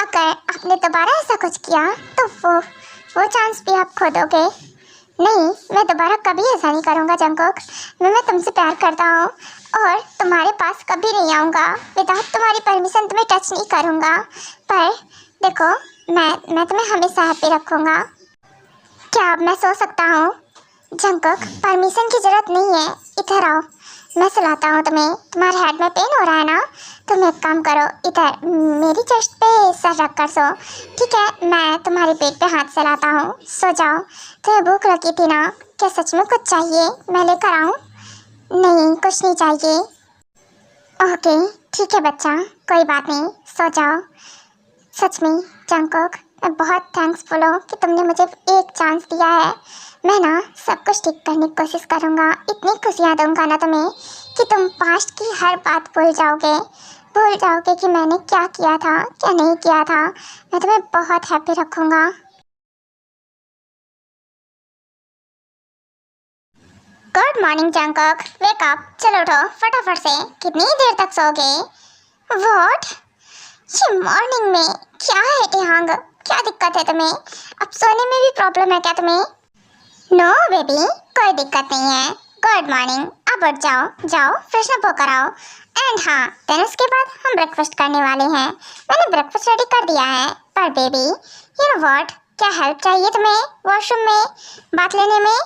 अगर आपने दोबारा ऐसा कुछ किया तो वो चांस भी आप खो दोगे। नहीं, मैं दोबारा कभी ऐसा नहीं करूँगा जंगकुक। मैं तुमसे प्यार करता हूँ और तुम्हारे पास कभी नहीं आऊँगा। विदाउट तुम्हारी परमिशन तुम्हें टच नहीं करूँगा। पर देखो, मैं तुम्हें हमेशा हैप्पी रखूँगा। क्या अब मैं सो सकता हूँ? जंगकुक, परमिशन की ज़रूरत नहीं है, इधर आओ, मैं सुलाता हूँ तुम्हें। तुम्हारे हेड में पेन हो रहा है ना? तुम एक काम करो, इधर मेरी चेस्ट पे सर रख कर सो, ठीक है? मैं तुम्हारे पेट पे हाथ चलाता हूँ, सो जाओ। तुम्हें भूख लगी थी ना? क्या सच में कुछ चाहिए? मैं लेकर आऊँ? नहीं, कुछ नहीं चाहिए। ओके ठीक है बच्चा, कोई बात नहीं, सो जाओ। सच में जंगकुक, मैं बहुत थैंक्सफुल हूँ कि तुमने मुझे एक चांस दिया है। मैं ना सब कुछ ठीक करने की कोशिश करूँगा। इतनी खुशियाँ दूँगा ना तुम्हें कि तुम पास्ट की हर बात भूल जाओगे कि मैंने क्या किया था, क्या नहीं किया था। मैं तुम्हें बहुत हैप्पी रखूँगा। Good morning Jungkook, wake up, चलो उठो फटाफट से। कितनी देर तक सोओगे? व्हाट? ये मॉर्निंग में क्या है ट्यांग? क्या दिक्कत है तुम्हें? अब सोने में भी प्रॉब्लम है क्या तुम्हें? नो बेबी, कोई दिक्कत नहीं है। गुड मॉर्निंग, अब उठ जाओ फ्रेशन अप होकर आओ। एंड हाँ, देन उसके बाद हम ब्रेकफास्ट करने वाले हैं। मैंने ब्रेकफास्ट रेडी कर दिया है। पर बेबी, यू नो व्हाट, क्या हेल्प चाहिए तुम्हें वॉशरूम में बात लेने में?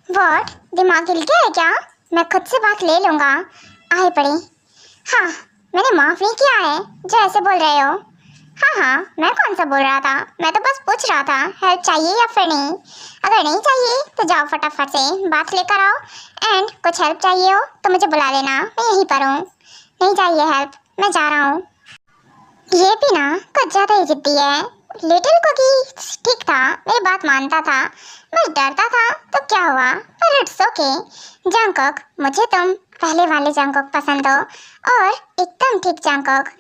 व्हाट, दिमाग हिल गया है क्या? मैं खुद से बात ले लूँगा, आए पड़ी। हाँ, मैंने माफ़ नहीं किया है जो ऐसे बोल रहे हो। हाँ, मैं कौन सा बोल रहा था? मैं तो बस पूछ रहा था हेल्प चाहिए या फिर नहीं। अगर नहीं चाहिए तो जाओ फटाफट से बात लेकर आओ। एंड कुछ हेल्प चाहिए हो तो मुझे बुला लेना, मैं यहीं पर हूँ। नहीं चाहिए हेल्प, मैं जा रहा हूँ। ये भी ना कुछ ज़्यादा ही जिद्दी है। लिटिल कुकी ठीक था, मेरी बात मानता था, बस डरता था तो क्या हुआ। पर इट्स ओके जंगकुक, मुझे तुम पहले वाले जंगकुक पसंद हो और एकदम ठीक जंगकुक।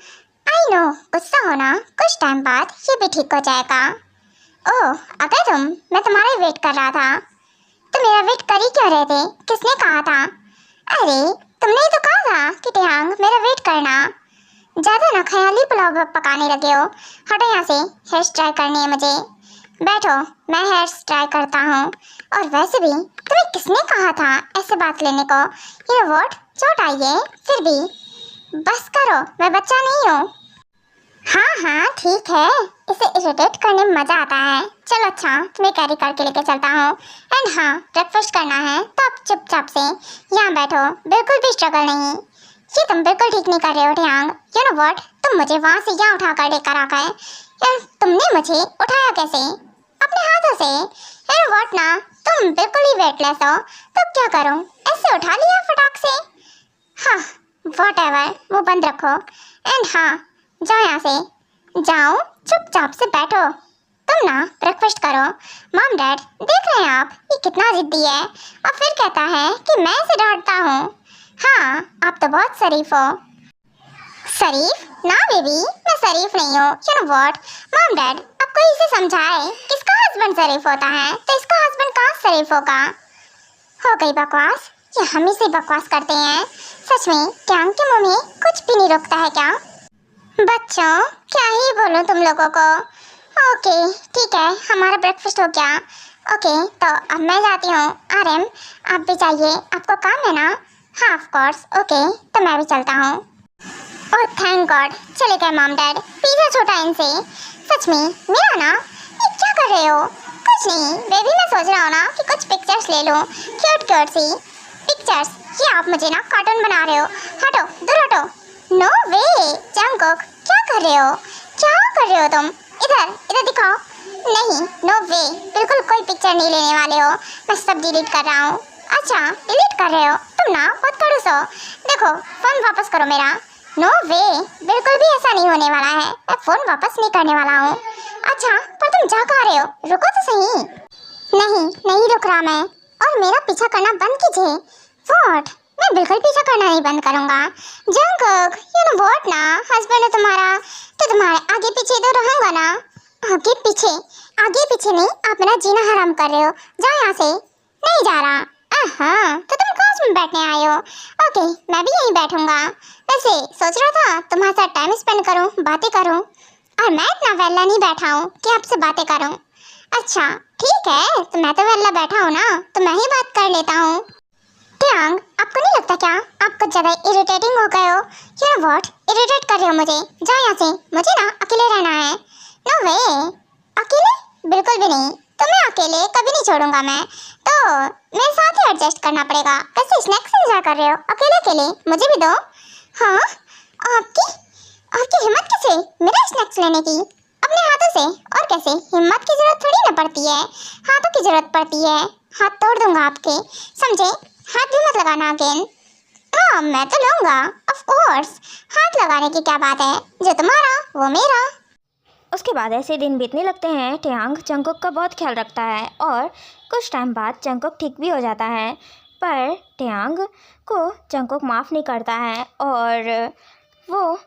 आई नो, गुस्सा होना कुछ टाइम बाद ये भी ठीक हो जाएगा। ओह, अगर मैं तुम्हारा वेट कर रहा था तो मेरा वेट कर ही क्यों रहे थे? किसने कहा था? अरे तुमने ही तो कहा था कि ट्यांग मेरा वेट करना। ज़्यादा ना ख्याली पुलाव पकाने लगे हो। हटो यहाँ से, हेयर ट्राई करनी है मुझे। बैठो, मैं हेयर ट्राई करता हूँ। और वैसे भी तुम्हें किसने कहा था ऐसे बात लेने को? यू नो व्हाट, चोट आई है फिर भी। बस करो, मैं बच्चा नहीं हूँ। हाँ हाँ ठीक है, इसे इरिटेट करने में मजा आता है। चलो अच्छा, तुम्हें कैरी करके लेके चलता हूँ। एंड हाँ, ब्रेकफास्ट करना है तो आप चुपचाप से यहाँ बैठो, बिल्कुल भी स्ट्रगल नहीं। ये तुम बिल्कुल ठीक नहीं कर रहे हो टियांग। यू नो व्हाट, तुम मुझे वहाँ से यहाँ उठा कर लेकर आ गए। यार तुमने मुझे उठाया कैसे? अपने हाथों से। यार व्हाट ना, तुम बिल्कुल ही वेटलेस हो, तो क्या करूँ? ऐसे उठा लिया फटाक से। हाँ व्हाटएवर, वो बंद रखो। एंड हाँ, जाओ यहाँ से, जाओ चुपचाप से बैठो। तुम ना ब्रेकफास्ट करो। मॉम डैड देख रहे हैं आप, ये कितना जिद्दी है और फिर कहता है कि मैं इसे डांटता हूँ। हाँ आप तो बहुत शरीफ हो। शरीफ? ना बेबी, मैं शरीफ नहीं हूँ। You know what mom dad, अब कोई इसे समझाए, किसका हस्बैंड शरीफ होता है तो इसका हस्बैंड कहाँ शरीफ होगा? हो गई बकवास, ये हम ही से बकवास करते हैं। सच में टियांग के मुंह में कुछ भी नहीं रुकता है क्या? बच्चों क्या ही बोलूं तुम लोगों को। ओके ठीक है, हमारा ब्रेकफास्ट हो गया। ओके तो अब मैं जाती हूँ। आर्यन आप भी जाइए, आपको काम है ना? हाँ ऑफ कोर्स। ओके तो मैं भी चलता हूँ। ओह थैंक गॉड, चले गए मॉम डैड, पीछे छोटा इनसे। सच में मेरा ना, ये क्या कर रहे हो? कुछ नहीं बेबी, मैं सोच रहा हूँ ना कि कुछ पिक्चर्स ले लूँ, क्यूट क्यूट सी पिक्चर्स। ये आप मुझे ना कार्टून बना रहे हो, हटो दूर हटो। नो वे जंगकुक, क्या कर रहे हो? क्या कर रहे हो तुम? इधर इधर दिखाओ। नहीं नो वे, बिल्कुल कोई पिक्चर नहीं लेने वाले हो, मैं सब डिलीट कर रहा हूँ। अच्छा डिलीट कर रहे हो तुम ना, बहुत खड़ूस हो। देखो फोन वापस करो मेरा। नो वे, बिल्कुल भी ऐसा नहीं होने वाला है, मैं फोन वापस नहीं करने वाला हूँ। अच्छा पर तुम जा कहाँ रहे हो? रुको तो सही। नहीं नहीं रुक रहा मैं, और मेरा पीछा करना बंद कीजिए। व्हाट, मैं बिल्कुल पीछा करना नहीं बंद करूंगा। जंगकुक यू नो व्हाट ना, हस्बैंड है तुम्हारा तो तुम्हारे आगे पीछे तो रहूंगा ना। आगे पीछे नहीं, आप मेरा जीना हराम कर रहे हो। जाओ यहाँ से। नहीं जा रहा। हाँ तो तुम क्लास में बैठने आए हो? ओके मैं भी यहीं बैठूंगा। वैसे सोच रहा था तुम्हारे साथ टाइम स्पेंड करूं, बातें करूं, और मैं इतना वेला नहीं बैठा हूं कि आपसे बातें करूं। अच्छा ठीक है, तो मैं तो वेला बैठा हूं ना, तो मैं ही बात कर लेता हूं। टियांग आपको नहीं लगता क्या आप कुछ ज़्यादा इरिटेटिंग हो गए हो? यू नो व्हाट, इरिटेट कर रहे हो मुझे। जाओ यहाँ से, मुझे ना अकेले रहना है। नो वे, अकेले? बिल्कुल भी नहीं, तुम्हें अकेले कभी नहीं छोड़ूंगा मैं, तो मेरे साथ ही एडजस्ट करना पड़ेगा। कैसे स्नैक्स इंतजार कर रहे हो? अकेले अकेले मुझे भी दो। हाँ आपकी हिम्मत कैसे मेरा स्नैक्स लेने की? अपने हाथों से। और कैसे? हिम्मत की जरूरत थोड़ी ना पड़ती है, हाथों की जरूरत पड़ती है। हाथ तोड़ दूंगा आपके, समझे? हाथ भी मत लगाना अगेन। हाँ मैं तो लूंगा ऑफ कोर्स, हाथ लगाने की क्या बात है, जो तुम्हारा वो मेरा। उसके बाद ऐसे दिन बीतने लगते हैं। टियांग जंगकुक का बहुत ख्याल रखता है और कुछ टाइम बाद जंगकुक ठीक भी हो जाता है, पर टियांग को जंगकुक माफ़ नहीं करता है और वो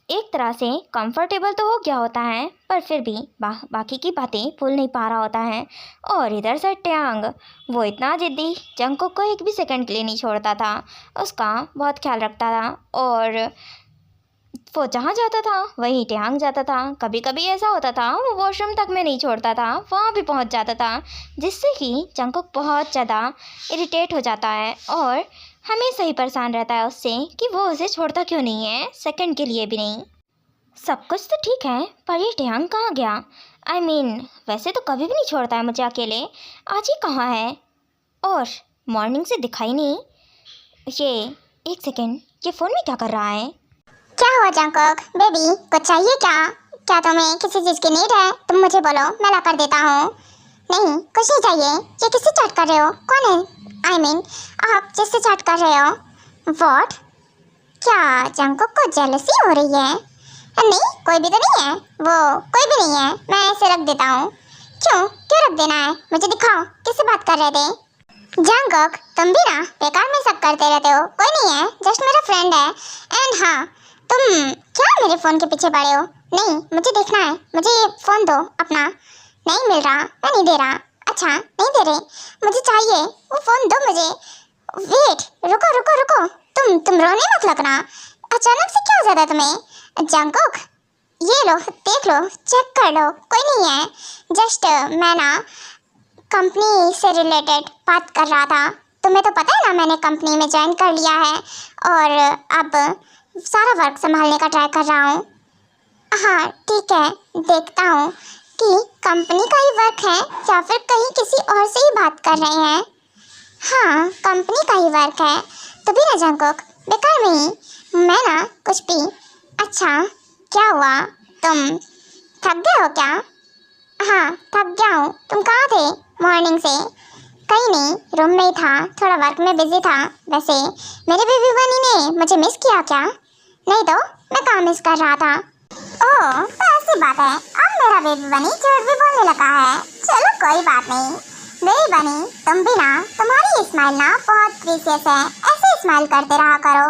एक तरह से कंफर्टेबल तो हो गया होता है, पर फिर भी बाकी की बातें भूल नहीं पा रहा होता है। और इधर से टियांग, वो इतना जिद्दी, जंगकुक को एक भी सेकंड के लिए नहीं छोड़ता था, उसका बहुत ख्याल रखता था और वो जहाँ जाता था वहीं टियांग जाता था। कभी कभी ऐसा होता था वो वॉशरूम तक में नहीं छोड़ता था, वहाँ भी पहुँच जाता था, जिससे कि जंगकुक बहुत ज़्यादा इरिटेट हो जाता है और हमेशा ही परेशान रहता है उससे कि वो उसे छोड़ता क्यों नहीं है, सेकंड के लिए भी नहीं। सब कुछ तो ठीक है, पर ये टियांग कहाँ गया? I mean, वैसे तो कभी भी नहीं छोड़ता है मुझे अकेले, आज ही कहाँ है? और मॉर्निंग से दिखाई नहीं। ये एक सेकेंड, ये फ़ोन में क्या कर रहा है? क्या हुआ जंगकुक बेबी, कुछ चाहिए क्या? क्या तुम्हें किसी चीज़ की नीड है? तुम मुझे बोलो, मैं ला कर देता हूँ। नहीं कुछ नहीं चाहिए। ये किससे चैट कर रहे हो? कौन है? I mean, आप जिससे चैट कर रहे हो। व्हाट, क्या जंगकुक को जेलसी हो रही है? नहीं कोई भी तो नहीं है, वो कोई भी नहीं है, मैं ऐसे रख देता हूँ। क्यों रख देना है? मुझे दिखाओ किससे बात कर रहे थे। जंगकुक तुम भी ना बेकार में सब करते रहते हो, कोई नहीं है, जस्ट मेरा फ्रेंड है। एंड हाँ तुम क्या मेरे फ़ोन के पीछे पड़े हो? नहीं मुझे देखना है, मुझे फ़ोन दो अपना। नहीं मिल रहा, मैं नहीं दे रहा। अच्छा नहीं दे रहे, मुझे चाहिए वो फ़ोन, दो मुझे। वेट, रुको, तुम रोने मत लगना, अचानक से क्या हो जाता है तुम्हें? जंगकुक ये लो, देख लो, चेक कर लो, कोई नहीं है, जस्ट मैं ना कंपनी से रिलेटेड बात कर रहा था। तुम्हें तो पता है ना मैंने कंपनी में ज्वाइन कर लिया है और अब सारा वर्क संभालने का ट्राई कर रहा हूँ। हाँ ठीक है, देखता हूँ कि कंपनी का ही वर्क है या फिर कहीं किसी और से ही बात कर रहे हैं। हाँ कंपनी का ही वर्क है, तो भी ना जंगकुक बेकार में ही मैं ना कुछ भी। अच्छा क्या हुआ, तुम थक गए हो क्या? हाँ थक गया हूँ। तुम कहाँ थे मॉर्निंग से? कहीं नहीं, रूम में ही था, थोड़ा वर्क में बिजी था। वैसे मेरे बेबी बनी ने मुझे मिस किया क्या? नहीं तो मैं कहाँ मिस कर रहा था। ओह तो ऐसी बात है, अब मेरा बेबी बनी झूठ भी बोलने लगा है। चलो कोई बात नहीं बेबी बनी, तुम भी ना, तुम्हारी स्माइल ना बहुत प्रीशियस है, ऐसे स्माइल करते रहा करो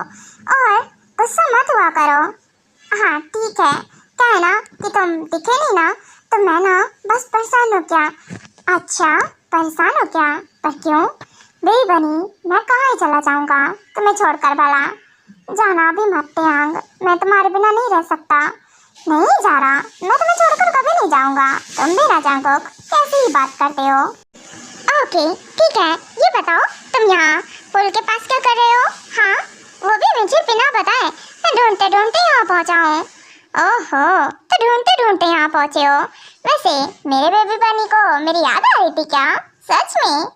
और गुस्सा मत हुआ करो। हाँ ठीक है, क्या है ना कि तुम दिखे नहीं ना, तो मैं ना बस परेशान हो क्या। अच्छा परेशान हो क्या, पर क्यों? बेबी बनी मैं कहाँ ही चला जाऊँगा तुम्हें छोड़कर भला। जाना भी मत त्यांग, मैं तुम्हारे बिना नहीं रह सकता। नहीं जा रहा, मैं तुम्हें छोड़कर कभी नहीं जाऊँगा। तुम भी ना जंगकुक, कैसी ही बात करते हो। ओके ठीक है, ये बताओ तुम यहाँ पुल के पास क्या कर रहे हो? हाँ वो भी मुझे बिना बताए, मैं ढूंढते ढूंढते यहाँ पहुँचा हूँ। ओहो तो ढूंढते ढूंढते यहाँ पहुँचे हो। वैसे मेरे बेबी बनी को मेरी याद आ रही थी क्या, सच में?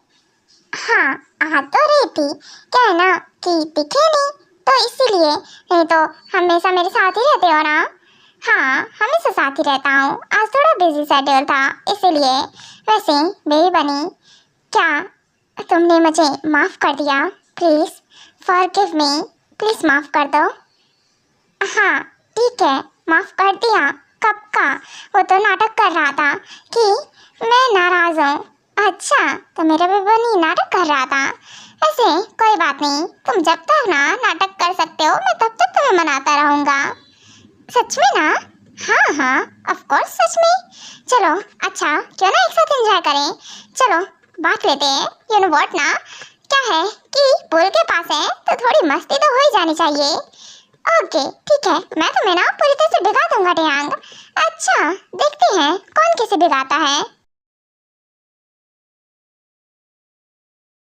हाँ आ तो रही थी, क्या है ना कि दिखे नहीं तो इसीलिए, नहीं तो हमेशा मेरे साथ ही रहते हो ना। हाँ हमेशा साथ ही रहता हूँ, आज थोड़ा बिजी शेड्यूल था इसीलिए। वैसे बेबी बनी क्या तुमने मुझे माफ़ कर दिया? प्लीज़ फॉरगिव मी, प्लीज़ माफ़ कर दो। हाँ ठीक है माफ़ कर दिया। कब का? वो तो नाटक कर रहा था कि मैं नाराज़ हूँ। अच्छा तो मेरा भी बनी नाटक कर रहा था। ऐसे कोई बात नहीं, तुम जब तक ना नाटक कर सकते हो मैं तब तक तुम्हें मनाता रहूँगा। सच में ना? हाँ हाँ ऑफ कोर्स सच में। चलो अच्छा क्यों ना एक साथ एंजॉय करें। चलो बात लेते हैं। यू नो व्हाट ना, क्या है कि पुल के पास है तो थोड़ी मस्ती तो हो ही जानी चाहिए। ओके ठीक है, मैं तुम्हें ना पूरी तरह से भिगा दूंगा टियांग। अच्छा देखते हैं कौन किसे भिगाता है।